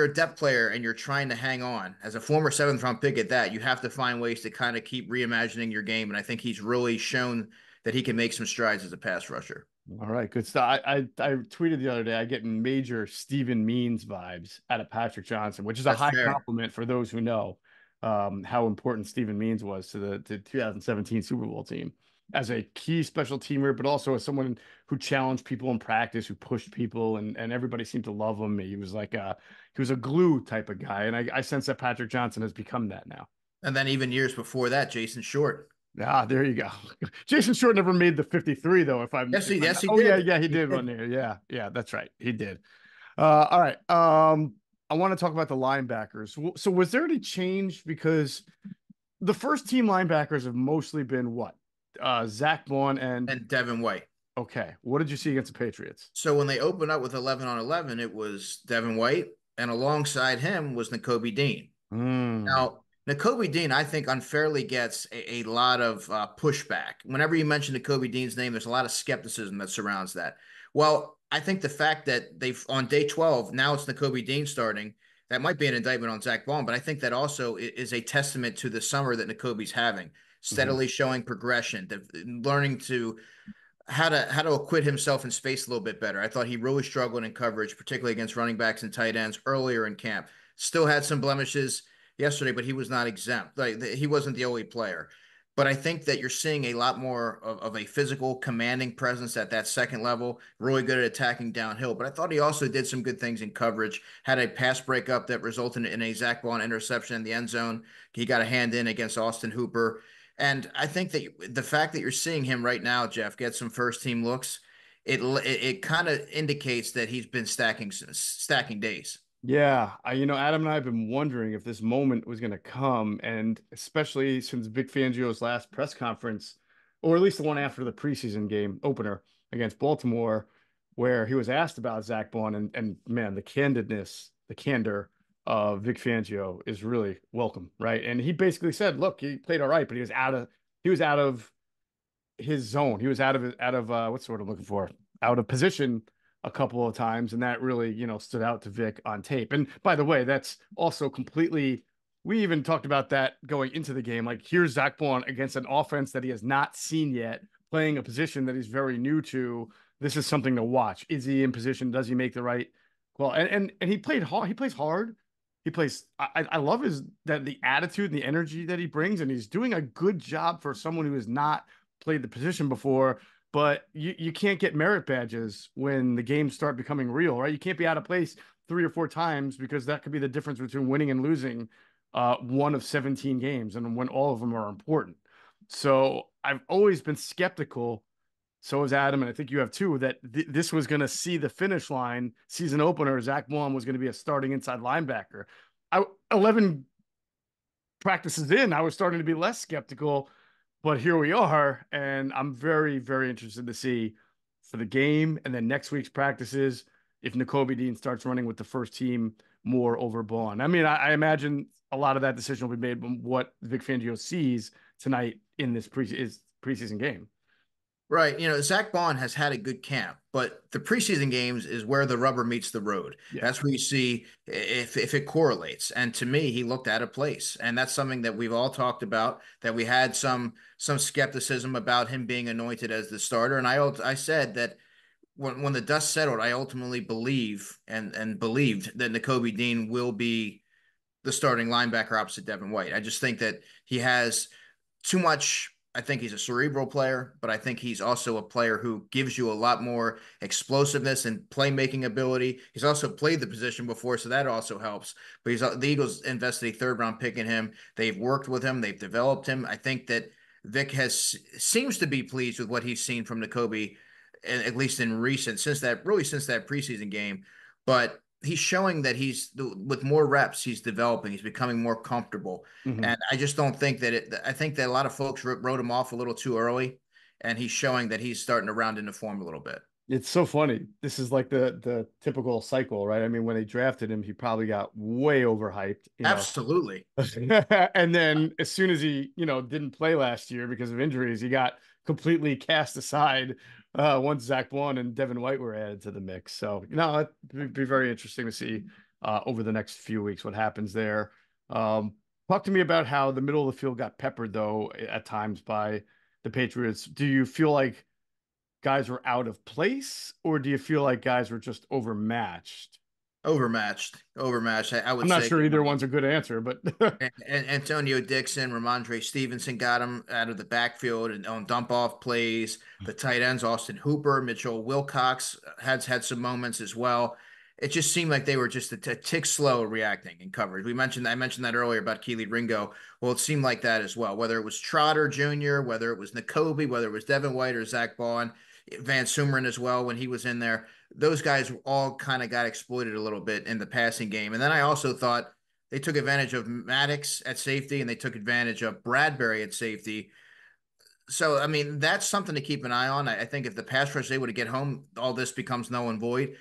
a depth player and you're trying to hang on, as a former 7th-round pick at that, you have to find ways to kind of keep reimagining your game. And I think he's really shown that he can make some strides as a pass rusher. All right, good stuff. I tweeted the other day, I get major Steven Means vibes out of Patrick Johnson, which is a high compliment for those who know how important Steven Means was to the 2017 Super Bowl team as a key special teamer, but also as someone who challenged people in practice, who pushed people, and everybody seemed to love him. He was a glue type of guy, and I sense that Patrick Johnson has become that now. And then even years before that, Jason Short. Ah, there you go. Jason Short never made the 53 though. Yes, he did. Yeah, he did run there. Yeah, that's right. He did. All right. I want to talk about the linebackers. So was there any change because the first team linebackers have mostly been what? Zach Vaughn and Devin White. Okay. What did you see against the Patriots? So when they opened up with 11 on 11, it was Devin White, and alongside him was Nakobe Dean. Now, Nakobe Dean, I think, unfairly gets a lot of pushback. Whenever you mention Nakobe Dean's name, there's a lot of skepticism that surrounds that. Well, I think the fact that on day 12, now it's Nakobe Dean starting, that might be an indictment on Zach Bond, but I think that also is a testament to the summer that Nakobe's having, steadily showing progression, learning to how to acquit himself in space a little bit better. I thought he really struggled in coverage, particularly against running backs and tight ends earlier in camp. Still had some blemishes yesterday, but he was not exempt. Like he wasn't the only player. But I think that you're seeing a lot more of a physical, commanding presence at that second level, really good at attacking downhill. But I thought he also did some good things in coverage, had a pass breakup that resulted in a Zach Bond interception in the end zone. He got a hand in against Austin Hooper. And I think that the fact that you're seeing him right now, Geoff, get some first team looks, it kind of indicates that he's been stacking days. Yeah, Adam and I have been wondering if this moment was going to come, and especially since Vic Fangio's last press conference, or at least the one after the preseason game opener against Baltimore, where he was asked about Zach Bond, and man, the candidness, the candor of Vic Fangio is really welcome, right? And he basically said, "Look, he played all right, but he was out of his zone. He was out of what's the word I'm looking for? Out of position a couple of times, and that really, stood out to Vic on tape. And by the way, that's also completely. We even talked about that going into the game. Like, here's Zach Bond against an offense that he has not seen yet, playing a position that he's very new to. This is something to watch. Is he in position? Does he make the right? Well, and he played hard. He plays hard. He plays. I love the attitude and the energy that he brings, and he's doing a good job for someone who has not played the position before. But you can't get merit badges when the games start becoming real, right? You can't be out of place 3 or 4 times, because that could be the difference between winning and losing one of 17 games, and when all of them are important. So I've always been skeptical. So is Adam, and I think you have too, that this was going to see the finish line. Season opener, Zach Bond was going to be a starting inside linebacker. 11 practices in, I was starting to be less skeptical. But here we are, and I'm very, very interested to see for the game and then next week's practices if Nakobe Dean starts running with the first team more over Bond. I mean, I imagine a lot of that decision will be made when what Vic Fangio sees tonight in this preseason game. Right. Zach Bond has had a good camp, but the preseason games is where the rubber meets the road. Yeah. That's where you see if it correlates. And to me, he looked out of place. And that's something that we've all talked about, that we had some skepticism about him being anointed as the starter. And I said that when the dust settled, I ultimately believed that Nakobe Dean will be the starting linebacker opposite Devin White. I just think that he has too much. I think he's a cerebral player, but I think he's also a player who gives you a lot more explosiveness and playmaking ability. He's also played the position before, so that also helps. But the Eagles invested a third-round pick in him. They've worked with him. They've developed him. I think that Vic seems to be pleased with what he's seen from Nakobe, at least in since that preseason game. But he's showing that with more reps, he's developing. He's becoming more comfortable. Mm-hmm. And I just don't think I think that a lot of folks wrote him off a little too early, and he's showing that he's starting to round into form a little bit. It's so funny. This is like the typical cycle, right? I mean, when they drafted him, he probably got way overhyped. Absolutely. And then as soon as he, didn't play last year because of injuries, he got completely cast aside once Zach Bond and Devin White were added to the mix. So, it'd be very interesting to see over the next few weeks what happens there. Talk to me about how the middle of the field got peppered, though, at times by the Patriots. Do you feel like guys were out of place, or do you feel like guys were just overmatched? Overmatched. I would I'm not say sure either one's a good answer, but and Antonio Dixon, Ramondre Stevenson got him out of the backfield and on dump off plays. The tight ends, Austin Hooper, Mitchell Wilcox had some moments as well. It just seemed like they were just a tick slow reacting in coverage. I mentioned that earlier about Keely Ringo. Well, it seemed like that as well. Whether it was Trotter Jr., whether it was Nakobe, whether it was Devin White or Zach Bond, Van Sumeren as well when he was in there. Those guys all kind of got exploited a little bit in the passing game. And then I also thought they took advantage of Maddox at safety and they took advantage of Bradbury at safety. So, I mean, that's something to keep an eye on. I think if the pass rush is able to get home, all this becomes null and void.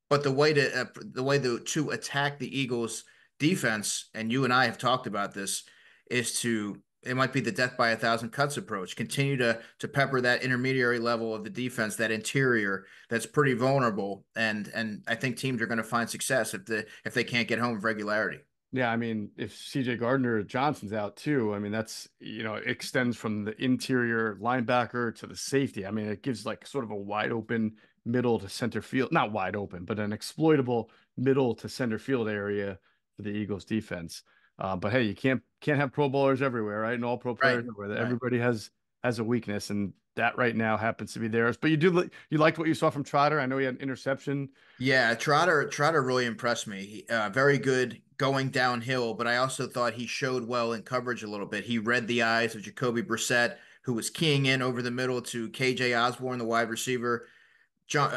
But the way to attack the Eagles' defense, and you and I have talked about this, is to it might be the death by 1,000 cuts approach. Continue to pepper that intermediary level of the defense, that interior that's pretty vulnerable, and I think teams are going to find success if they can't get home with regularity. Yeah, I mean, if CJ Gardner Johnson's out too, I mean, that's, it extends from the interior linebacker to the safety. I mean, it gives like sort of a wide open middle to center field, not wide open, but an exploitable middle to center field area for the Eagles defense. But hey, you can't have Pro Bowlers everywhere, right? And all pro Right. players everywhere. Right. Everybody has a weakness, and that right now happens to be theirs. But you liked what you saw from Trotter. I know he had an interception. Yeah, Trotter really impressed me. Very good going downhill, but I also thought he showed well in coverage a little bit. He read the eyes of Jacoby Brissett, who was keying in over the middle to KJ Osborne, the wide receiver.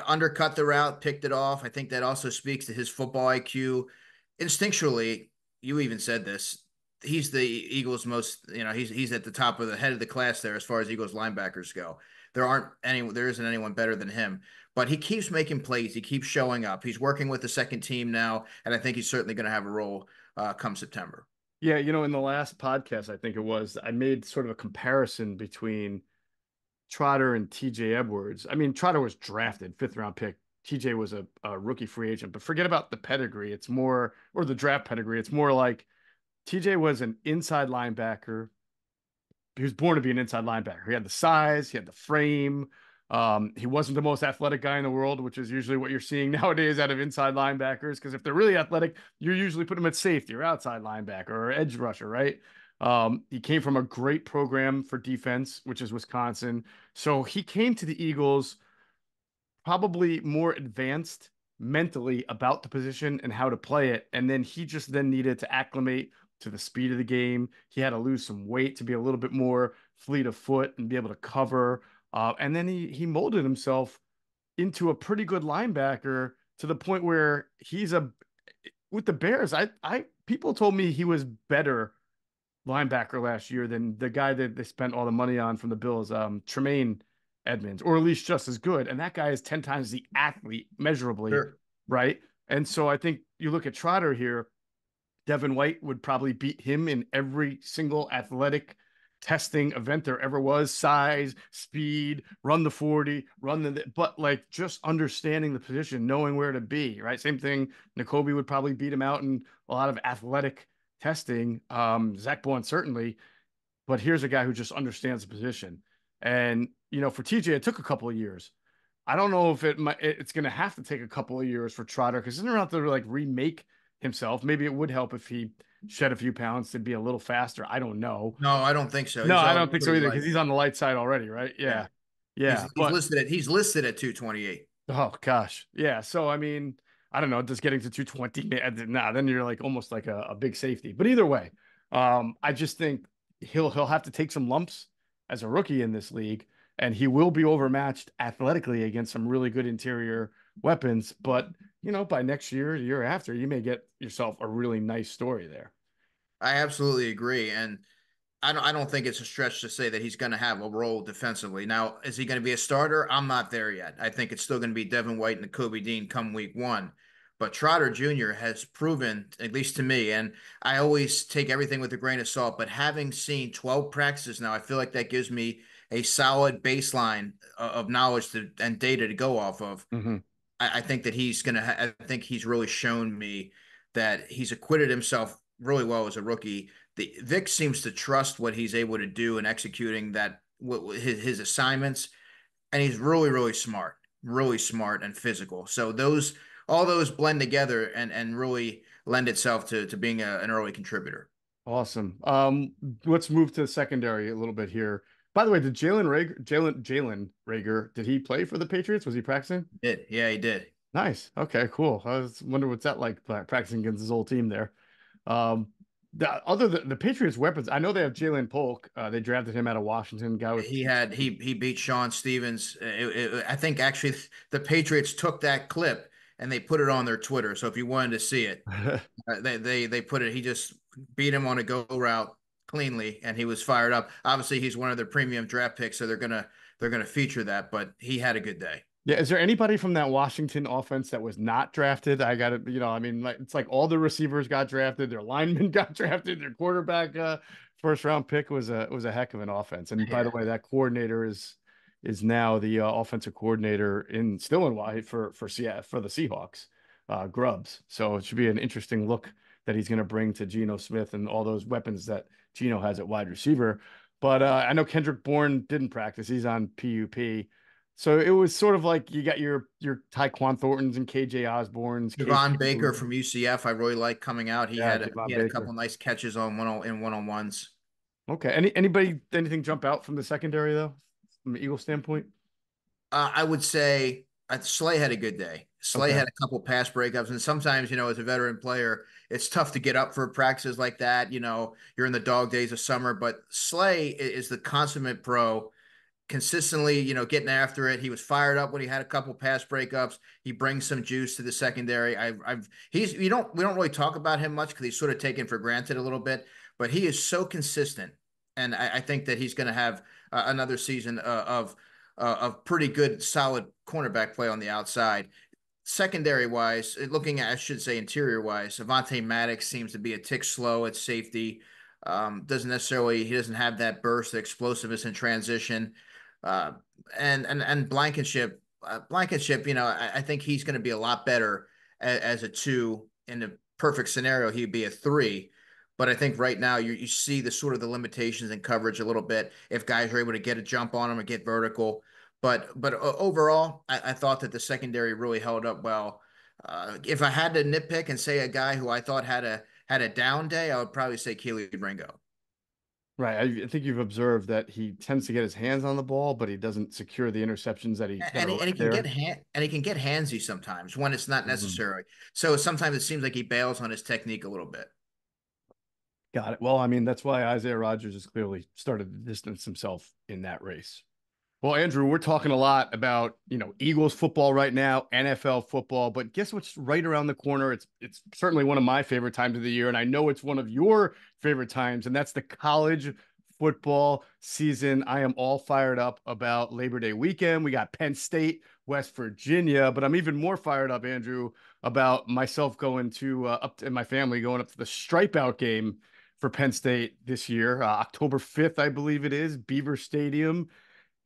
Undercut the route, picked it off. I think that also speaks to his football IQ. Instinctually, you even said this. He's the Eagles' most, he's at the top of the head of the class there as far as Eagles linebackers go. There isn't anyone better than him. But he keeps making plays. He keeps showing up. He's working with the second team now, and I think he's certainly going to have a role come September. Yeah, in the last podcast, I think it was, I made sort of a comparison between Trotter and TJ Edwards. I mean, Trotter was drafted, 5th-round pick. TJ was a rookie free agent, but forget about the pedigree. It's more, or the draft pedigree. It's more like TJ was an inside linebacker. He was born to be an inside linebacker. He had the size, he had the frame. He wasn't the most athletic guy in the world, which is usually what you're seeing nowadays out of inside linebackers. Because if they're really athletic, you usually put them at safety or outside linebacker or edge rusher, right? He came from a great program for defense, which is Wisconsin. So he came to the Eagles probably more advanced mentally about the position and how to play it. And then he just then needed to acclimate to the speed of the game. He had to lose some weight to be a little bit more fleet of foot and be able to cover. And then he molded himself into a pretty good linebacker to the point where with the Bears. I people told me he was better linebacker last year than the guy that they spent all the money on from the Bills, Tremaine Edmonds, or at least just as good. And that guy is 10 times the athlete measurably, Sure. right? And so I think you look at Trotter here, Devin White would probably beat him in every single athletic testing event there ever was: size, speed, run the 40, but like just understanding the position, knowing where to be, right? Same thing. Nakobe would probably beat him out in a lot of athletic testing. Zach Bourne certainly, but here's a guy who just understands the position. And, for TJ, it took a couple of years. I don't know if it's going to have to take a couple of years for Trotter, because he's not to like remake himself. Maybe it would help if he shed a few pounds to be a little faster. I don't know. No, I don't think so. No, I don't think so either, because he's on the light side already, right? Yeah. He's listed at 228. Oh gosh. Yeah. So I mean, I don't know, just getting to 220. Nah, then you're like almost like a big safety. But either way, I just think he'll have to take some lumps as a rookie in this league, and he will be overmatched athletically against some really good interior weapons. But by next year, the year after, you may get yourself a really nice story there. I absolutely agree. And I don't think it's a stretch to say that he's going to have a role defensively. Now, is he going to be a starter? I'm not there yet. I think it's still going to be Devin White and Nakobe Dean come week 1. But Trotter Jr. has proven, at least to me, and I always take everything with a grain of salt, but having seen 12 practices now, I feel like that gives me a solid baseline of knowledge and data to go off of. Mm-hmm. I think that I think he's really shown me that he's acquitted himself really well as a rookie. Vic seems to trust what he's able to do in executing his assignments, and he's really, really smart and physical. So all those blend together and really lend itself to being an early contributor. Awesome. Let's move to the secondary a little bit here. By the way, did Jalen Reagor, did he play for the Patriots? Was he practicing? Yeah, he did. Nice. Okay, cool. I was wondering what's that like, practicing against his old team there. The Patriots weapons, I know they have Jalen Polk. They drafted him out of Washington. He beat Sean Stevens. I think actually the Patriots took that clip and they put it on their Twitter. So if you wanted to see it, they put it. He just beat him on a go route cleanly, and he was fired up. Obviously, he's one of their premium draft picks, so they're gonna feature that. But he had a good day. Yeah, is there anybody from that Washington offense that was not drafted? I got it. I mean, it's like all the receivers got drafted, their linemen got drafted, their quarterback first round pick was a heck of an offense. And by the Yeah. way, that coordinator is now the offensive coordinator still in Hawaii for Seattle for the Seahawks, Grubbs. So it should be an interesting look that he's going to bring to Geno Smith and all those weapons that Geno has at wide receiver. But I know Kendrick Bourne didn't practice; he's on PUP. So it was sort of like you got your Tyquan Thorntons and KJ Osborne's, Javon Casey Baker Hayward. from UCF, I really like coming out. He Yeah, had Javon he had a couple Baker. nice catches in one-on-ones. Okay. Anything jump out from the secondary though, from an Eagle standpoint? I would say Slay had a good day. Slay Okay. had a couple pass breakups, and sometimes, as a veteran player, it's tough to get up for practices like that. You're in the dog days of summer, but Slay is the consummate pro, consistently, getting after it. He was fired up when he had a couple pass breakups. He brings some juice to the secondary. We don't really talk about him much because he's sort of taken for granted a little bit, but he is so consistent, and I think that he's going to have another season of pretty good, solid cornerback play on the outside. Secondary wise, looking at, I should say, interior wise, Avonte Maddox seems to be a tick slow at safety. He doesn't have that burst, the explosiveness in transition. Uh, and Blankenship, I think he's going to be a lot better as a two. In the perfect scenario, he'd be a three. But I think right now you see the sort of the limitations in coverage a little bit if guys are able to get a jump on him or get vertical. But overall, I thought that the secondary really held up well. If I had to nitpick and say a guy who I thought had a down day, I would probably say Keely Ringo. Right. I think you've observed that he tends to get his hands on the ball, but he doesn't secure the interceptions that And are he, and he right can there. get handsy sometimes when it's not Mhm. necessary. So sometimes it seems like he bails on his technique a little bit. Got it. Well, I mean, that's why Isaiah Rodgers has clearly started to distance himself in that race. Well, Andrew, we're talking a lot about, Eagles football right now, NFL football, but guess what's right around the corner? It's certainly one of my favorite times of the year, and I know it's one of your favorite times, and that's the college football season. I am all fired up about Labor Day weekend. We got Penn State, West Virginia, but I'm even more fired up, Andrew, about myself going to and my family going up to the Stripe Out game for Penn State this year, October 5th, I believe it is, Beaver Stadium.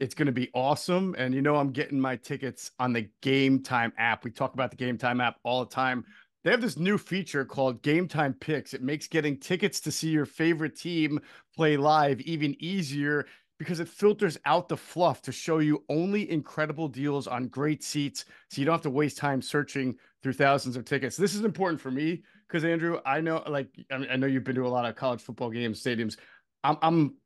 It's going to be awesome. And I'm getting my tickets on the Game Time app. We talk about the Game Time app all the time. They have this new feature called Game Time Picks. It makes getting tickets to see your favorite team play live even easier because it filters out the fluff to show you only incredible deals on great seats so you don't have to waste time searching through thousands of tickets. This is important for me because Andrew, I know I know you've been to a lot of college football games, stadiums. I'm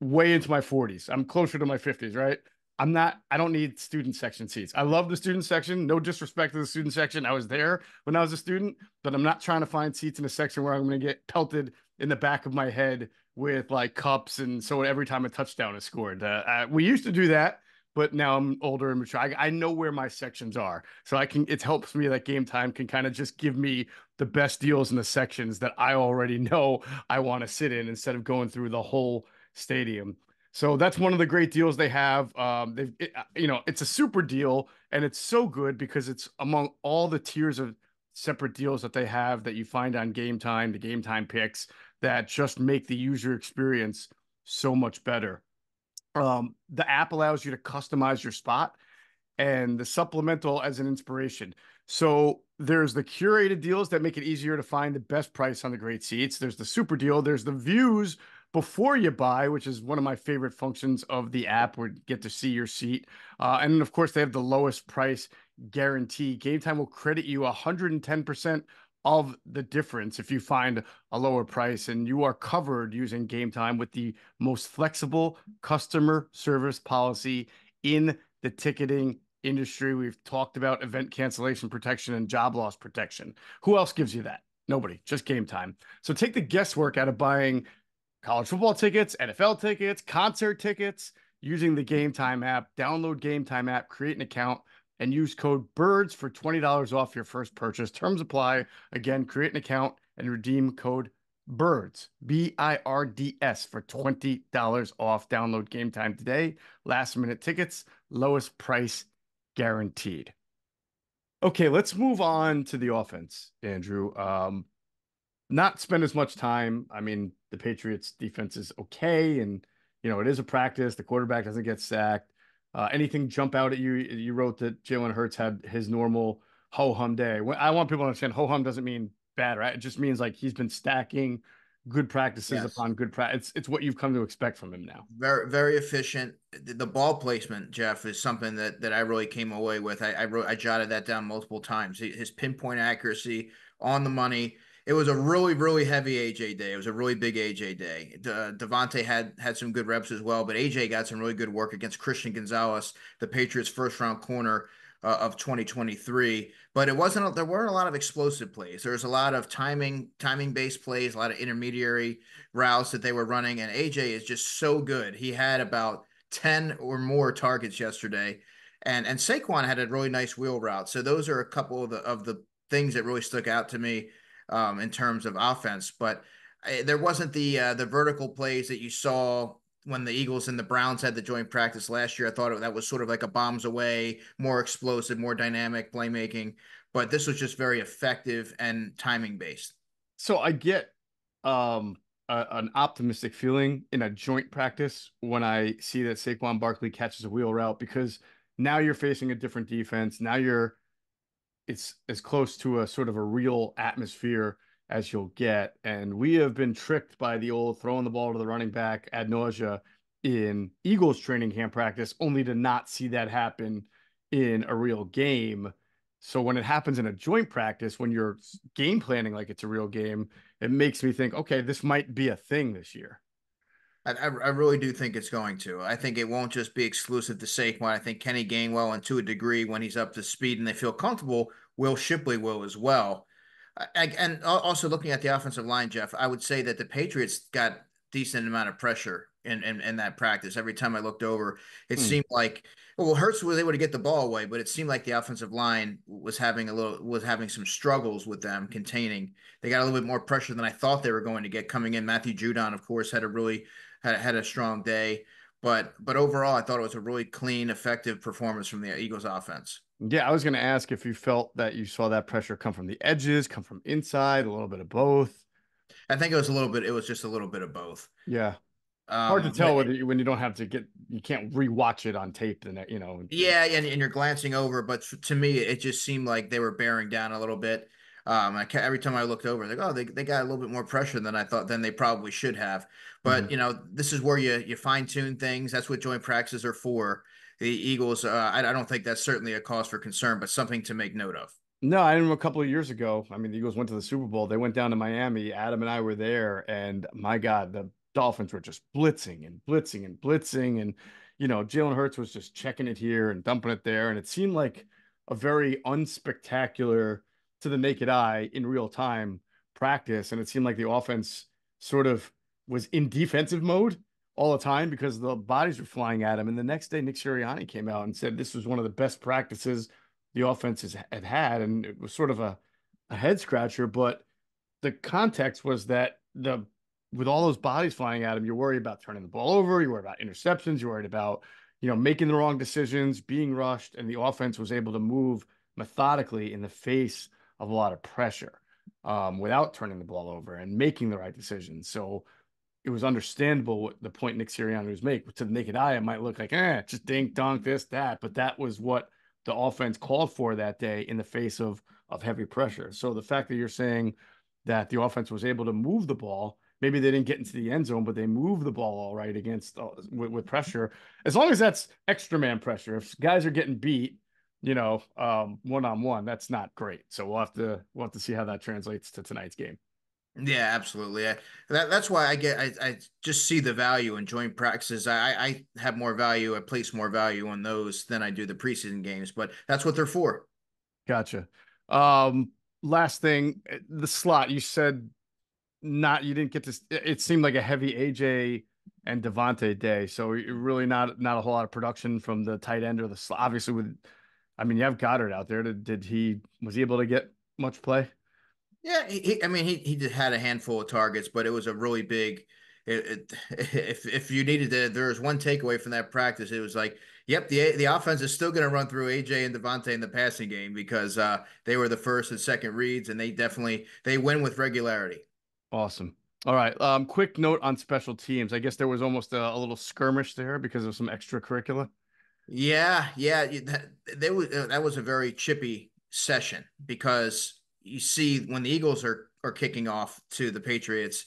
way into my 40s. I'm closer to my 50s, right? I don't need student section seats. I love the student section. No disrespect to the student section. I was there when I was a student, but I'm not trying to find seats in a section where I'm going to get pelted in the back of my head with like cups. And so every time a touchdown is scored, we used to do that, but now I'm older and mature. I know where my sections are. So it helps me that Game Time can kind of just give me the best deals in the sections that I already know I want to sit in instead of going through the whole stadium. So that's one of the great deals they have. It's a super deal, and it's so good because it's among all the tiers of separate deals that they have that you find on Game Time, the Game Time picks that just make the user experience so much better. The app allows you to customize your spot and the supplemental as an inspiration. So there's the curated deals that make it easier to find the best price on the great seats. There's the super deal. There's the views before you buy, which is one of my favorite functions of the app where you get to see your seat. And then, of course, they have the lowest price guarantee. Game Time will credit you 110% of the difference if you find a lower price, and you are covered using Game Time with the most flexible customer service policy in the ticketing industry. We've talked about event cancellation protection and job loss protection. Who else gives you that? Nobody, just Game Time. So take the guesswork out of buying college football tickets, NFL tickets, concert tickets using the Game Time app. Download Game Time app, create an account, and use code BIRDS for $20 off your first purchase. Terms apply. Again, create an account and redeem code BIRDS, BIRDS, for $20 off. Download Game Time today. Last minute tickets, lowest price guaranteed. Okay, let's move on to the offense, Andrew. not spend as much time. I mean, the Patriots defense is okay, and it is a practice. The quarterback doesn't get sacked. Anything jump out at you? You wrote that Jalen Hurts had his normal ho hum day. I want people to understand ho hum doesn't mean bad, right? It just means like he's been stacking good practices Yes. upon good practice. It's what you've come to expect from him now. Very, very efficient. The ball placement, Geoff, is something that I really came away with. I jotted that down multiple times. His pinpoint accuracy on the money. It was a really, really heavy AJ day. It was a really big AJ day. Devontae had some good reps as well, but AJ got some really good work against Christian Gonzalez, the Patriots' first round corner of 2023. But there weren't a lot of explosive plays. There was a lot of timing based plays, a lot of intermediary routes that they were running, and AJ is just so good. He had about 10 or more targets yesterday, and Saquon had a really nice wheel route. So those are a couple of the things that really stuck out to me in terms of offense. But there wasn't the vertical plays that you saw when the Eagles and the Browns had the joint practice last year. I thought that was sort of like a bombs away, more explosive, more dynamic playmaking. But this was just very effective and timing based. So I get an optimistic feeling in a joint practice when I see that Saquon Barkley catches a wheel route, because now you're facing a different defense. Now it's as close to a sort of a real atmosphere as you'll get. And we have been tricked by the old throwing the ball to the running back ad nausea in Eagles training camp practice, only to not see that happen in a real game. So when it happens in a joint practice, when you're game planning like it's a real game, it makes me think, okay, this might be a thing this year. I really do think it's going to. I think it won't just be exclusive to Saquon. I think Kenny Gainwell, and to a degree, when he's up to speed and they feel comfortable, Will Shipley will as well. And also looking at the offensive line, Geoff, I would say that the Patriots got decent amount of pressure in that practice. Every time I looked over, it seemed like, well, Hurts was able to get the ball away, but it seemed like the offensive line was having some struggles with them containing. They got a little bit more pressure than I thought they were going to get coming in. Matthew Judon, of course, had a strong day, but overall, I thought it was a really clean, effective performance from the Eagles offense. Yeah, I was going to ask if you felt that you saw that pressure come from the edges, come from inside, a little bit of both. I think it was a little bit. It was just a little bit of both. Yeah. Hard to tell when you don't have you can't rewatch it on tape. Yeah, and you're glancing over, but to me, it just seemed like they were bearing down a little bit. Every time I looked over, like, oh, they got a little bit more pressure than I thought, than they probably should have. But this is where you fine tune things. That's what joint practices are for. The Eagles, I don't think that's certainly a cause for concern, but something to make note of. No, I remember a couple of years ago. I mean, the Eagles went to the Super Bowl. They went down to Miami. Adam and I were there, and my God, the Dolphins were just blitzing and blitzing and blitzing. And, Jalen Hurts was just checking it here and dumping it there. And it seemed like a very unspectacular, to the naked eye, in real time practice. And it seemed like the offense sort of was in defensive mode all the time because the bodies were flying at him. And the next day, Nick Sirianni came out and said this was one of the best practices the offense had. And it was sort of a head scratcher. But the context was that with all those bodies flying at him, you're worried about turning the ball over. You're worried about interceptions. You're worried about, making the wrong decisions, being rushed. And the offense was able to move methodically in the face of a lot of pressure without turning the ball over and making the right decisions. So it was understandable what the point Nick Sirianni was making. To the naked eye, it might look like, just dink, dunk, this, that. But that was what the offense called for that day in the face of heavy pressure. So the fact that you're saying that the offense was able to move the ball, maybe they didn't get into the end zone, but they moved the ball all right against with pressure. As long as that's extra man pressure. If guys are getting beat, one-on-one, that's not great. So we'll have to see how that translates to tonight's game. Yeah, absolutely. That's why I just see the value in joint practices. I have more value. I place more value on those than I do the preseason games, but that's what they're for. Gotcha. Last thing, the slot, you said you didn't get to, it seemed like a heavy AJ and Devontae day. So really not a whole lot of production from the tight end or the slot. Obviously you have Goddard out there. Was he able to get much play? Yeah, he had a handful of targets, but it was a really big. If you needed to, there was one takeaway from that practice. It was like, yep, the offense is still going to run through AJ and Devontae in the passing game because they were the first and second reads, and they win with regularity. Awesome. All right. Quick note on special teams. I guess there was almost a little skirmish there because of some extracurricular. Yeah, that was a very chippy session because you see when the Eagles are kicking off to the Patriots,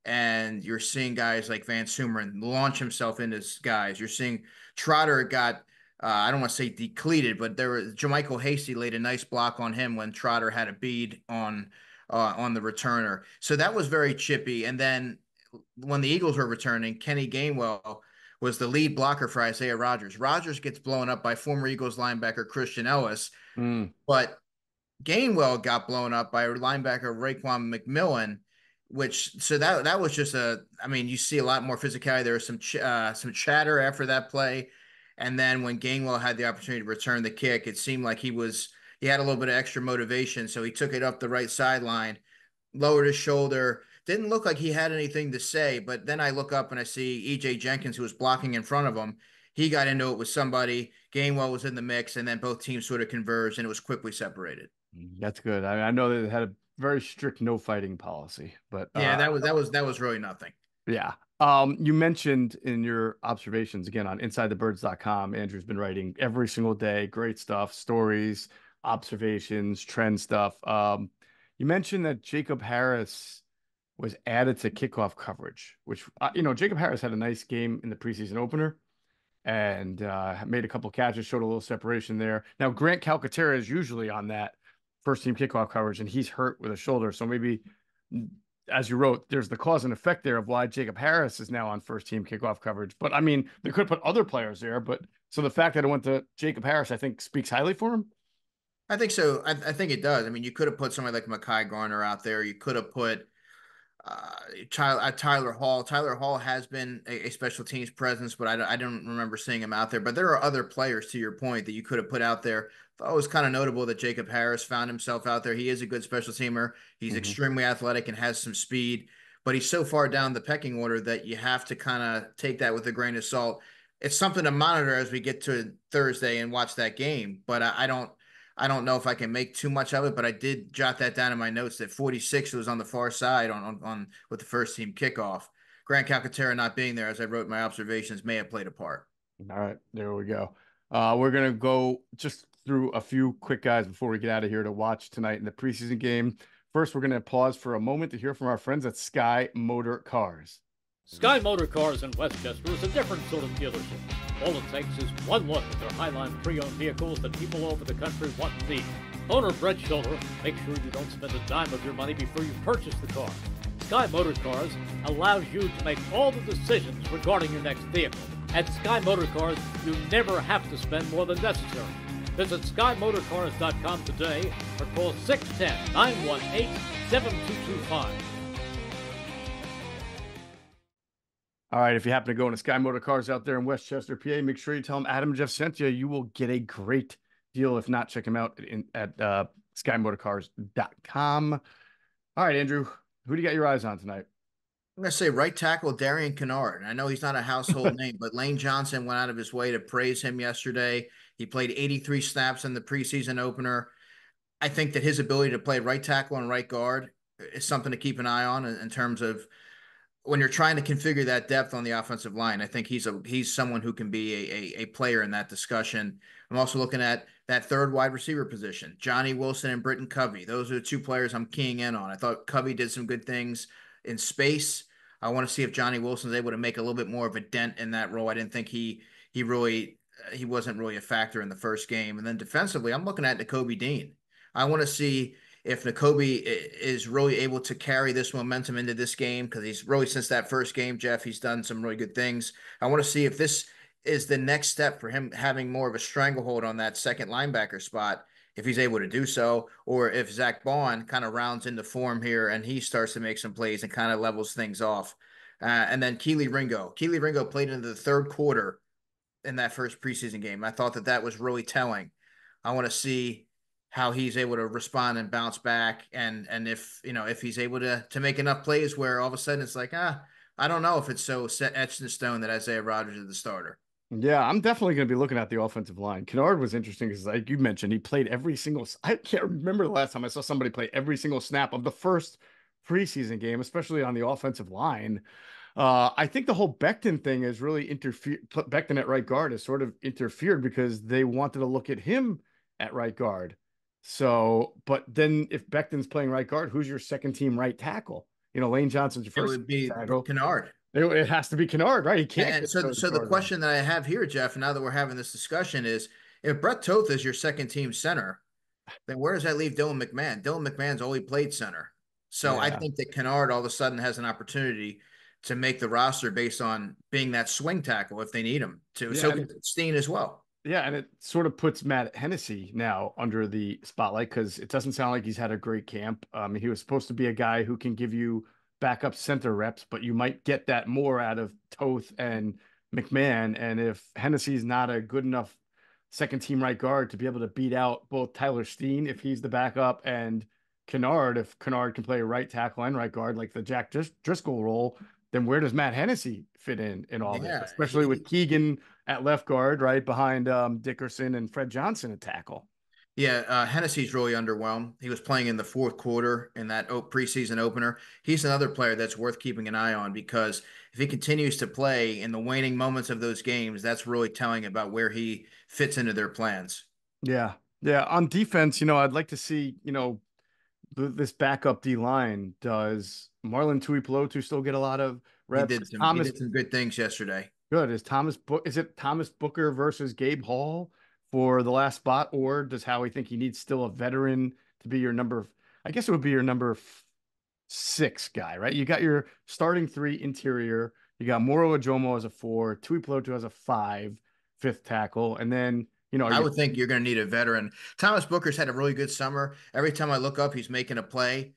and you're seeing guys like Van Sumeren launch himself into guys. You're seeing Trotter got I don't want to say depleted, but there was Jermichael Hasty laid a nice block on him when Trotter had a bead on the returner. So that was very chippy. And then when the Eagles were returning, Kenny Gainwell was the lead blocker for Isaiah Rodgers. Rodgers gets blown up by former Eagles linebacker Christian Ellis, but Gainwell got blown up by linebacker Raekwon McMillan, which so that was just I mean, you see a lot more physicality. There was some chatter after that play, and then when Gainwell had the opportunity to return the kick, it seemed like he had a little bit of extra motivation, so he took it up the right sideline, lowered his shoulder. Didn't look like he had anything to say, but then I look up and I see E.J. Jenkins, who was blocking in front of him. He got into it with somebody. Gainwell was in the mix, and then both teams sort of converged, and it was quickly separated. That's good. I know they had a very strict no fighting policy, but Yeah, that was really nothing. yeah. You mentioned in your observations again on InsideTheBirds.com, Andrew's been writing every single day, great stuff, stories, observations, trend stuff. You mentioned that Jacob Harris was added to kickoff coverage, which Jacob Harris had a nice game in the preseason opener and made a couple catches, showed a little separation there. Now, Grant Calcaterra is usually on that first team kickoff coverage, and he's hurt with a shoulder. So maybe, as you wrote, there's the cause and effect there of why Jacob Harris is now on first team kickoff coverage. But I mean, they could put other players there. But so the fact that it went to Jacob Harris, I think, speaks highly for him. I think so. I think it does. I mean, you could have put somebody like Mekhi Garner out there. You could have put Tyler Hall. Tyler Hall has been a special teams presence, but I don't remember seeing him out there. But there are other players, to your point, that you could have put out there. I thought it was kind of notable that Jacob Harris found himself out there. He is a good special teamer. He's extremely athletic and has some speed, but he's so far down the pecking order that you have to kind of take that with a grain of salt. It's something to monitor as we get to Thursday and watch that game, but I don't know if I can make too much of it, but I did jot that down in my notes that 46 was on the far side on with the first team kickoff. Grant Calcaterra not being there, as I wrote my observations, may have played a part. All right, there we go. We're gonna go just through a few quick guys before we get out of here to watch tonight in the preseason game. First, we're gonna pause for a moment to hear from our friends at Sky Motor Cars. Sky Motor Cars in Westchester is a different sort of dealership. All it takes is one look at their Highline pre-owned vehicles that people all over the country want and need. Owner Brett Schulter, make sure you don't spend a dime of your money before you purchase the car. Sky Motor Cars allows you to make all the decisions regarding your next vehicle. At Sky Motor Cars, you never have to spend more than necessary. Visit SkyMotorCars.com today or call 610-918-7225. All right, if you happen to go into Sky Motor Cars out there in Westchester, PA, make sure you tell them Adam and Jeff sent you. You will get a great deal. If not, check them out at SkyMotorCars.com. All right, Andrew, who do you got your eyes on tonight? I'm going to say right tackle Darian Kennard. I know he's not a household name, but Lane Johnson went out of his way to praise him yesterday. He played 83 snaps in the preseason opener. I think that his ability to play right tackle and right guard is something to keep an eye on in terms of when you're trying to configure that depth on the offensive line. I think he's someone who can be a player in that discussion. I'm also looking at that third wide receiver position, Johnny Wilson and Britton Covey. Those are the two players I'm keying in on. I thought Covey did some good things in space. I want to see if Johnny Wilson's able to make a little bit more of a dent in that role. I didn't think he wasn't really a factor in the first game. And then defensively, I'm looking at Nakobe Dean. I want to see if Nakobe is really able to carry this momentum into this game, because he's really, since that first game, Jeff, he's done some really good things. I want to see if this is the next step for him having more of a stranglehold on that second linebacker spot, if he's able to do so, or if Zach Bond kind of rounds into form here and he starts to make some plays and kind of levels things off. And then Keely Ringo. Keely Ringo played into the third quarter in that first preseason game. I thought that was really telling. I want to see how he's able to respond and bounce back, and if he's able to make enough plays where all of a sudden it's like, I don't know if it's so set etched in stone that Isaiah Rodgers is the starter. Yeah, I'm definitely going to be looking at the offensive line. Kennard was interesting because, like you mentioned, he played every single. I can't remember the last time I saw somebody play every single snap of the first preseason game, especially on the offensive line. I think the whole Becton thing has really interfered. Becton at right guard has sort of interfered because they wanted to look at him at right guard. So, but then if Becton's playing right guard, who's your second team right tackle? Lane Johnson's your It first would be tackle. Kennard. It has to be Kennard, right? He can't. And so the question that I have here, Jeff, now that we're having this discussion is, if Brett Toth is your second team center, then where does that leave Dylan McMahon? Dylan McMahon's only played center. So I think that Kennard all of a sudden has an opportunity to make the roster based on being that swing tackle if they need him to. So can Steen as well. Yeah, and it sort of puts Matt Hennessy now under the spotlight because it doesn't sound like he's had a great camp. He was supposed to be a guy who can give you backup center reps, but you might get that more out of Toth and McMahon. And if Hennessy's not a good enough second team right guard to be able to beat out both Tyler Steen if he's the backup and Kennard, if Kennard can play right tackle and right guard like the Jack Driscoll role, then where does Matt Hennessy fit in all this, especially with Keegan at left guard, right behind Dickerson and Fred Johnson at tackle? Yeah, Hennessy's really underwhelmed. He was playing in the fourth quarter in that preseason opener. He's another player that's worth keeping an eye on because if he continues to play in the waning moments of those games, that's really telling about where he fits into their plans. Yeah. Yeah. On defense, I'd like to see, this backup D line. Does Marlon Tuipulotu still get a lot of reps? He did some good things yesterday. Good. Is it Thomas Booker versus Gabe Hall for the last spot, or does Howie think he needs still a veteran to be your number? I guess it would be your number 6 guy, right? You got your starting 3 interior. You got Moro Ajomo as a 4, Tuipulotu as a 5, 5th tackle, and then I would think you're going to need a veteran. Thomas Booker's had a really good summer. Every time I look up, he's making a play.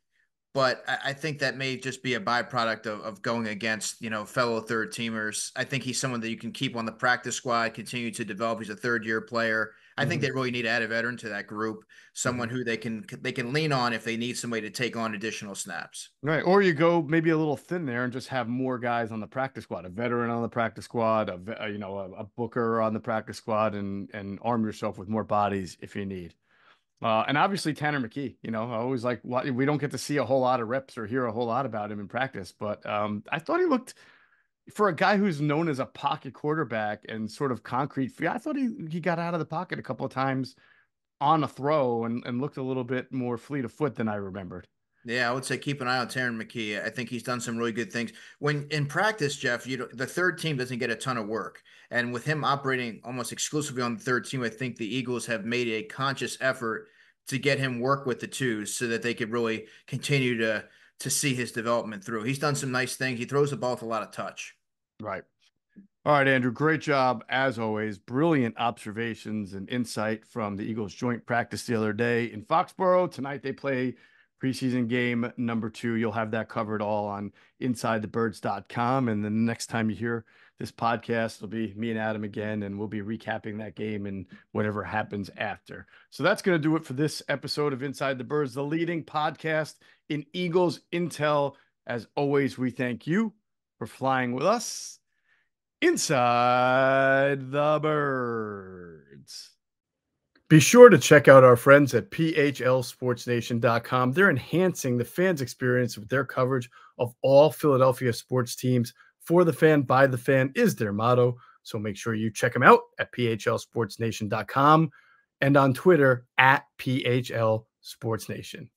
But I think that may just be a byproduct of going against, fellow third teamers. I think he's someone that you can keep on the practice squad, continue to develop. He's a third-year player. I think they really need to add a veteran to that group, someone who they can lean on if they need somebody to take on additional snaps. Right. Or you go maybe a little thin there and just have more guys on the practice squad, a veteran on the practice squad, a Booker on the practice squad, and arm yourself with more bodies if you need. And obviously Tanner McKee, I always we don't get to see a whole lot of reps or hear a whole lot about him in practice, but I thought he looked, for a guy who's known as a pocket quarterback and sort of concrete, I thought he got out of the pocket a couple of times on a throw and looked a little bit more fleet of foot than I remembered. Yeah, I would say keep an eye on Tanner McKee. I think he's done some really good things. When in practice, Jeff, the third team doesn't get a ton of work. And with him operating almost exclusively on the third team, I think the Eagles have made a conscious effort to get him work with the twos so that they could really continue to see his development through. He's done some nice things. He throws the ball with a lot of touch. Right. All right, Andrew, great job as always. Brilliant observations and insight from the Eagles joint practice the other day in Foxborough. Tonight they play preseason game number 2. You'll have that covered all on InsideTheBirds.com. And then the next time you hear this podcast, it'll be me and Adam again, and we'll be recapping that game and whatever happens after. So that's going to do it for this episode of Inside the Birds, the leading podcast in Eagles intel. As always, we thank you for flying with us inside the birds. Be sure to check out our friends at PHLSportsNation.com. They're enhancing the fans' experience with their coverage of all Philadelphia sports teams. For the fan, by the fan is their motto. So make sure you check them out at PHLSportsNation.com and on Twitter at PHLSportsNation.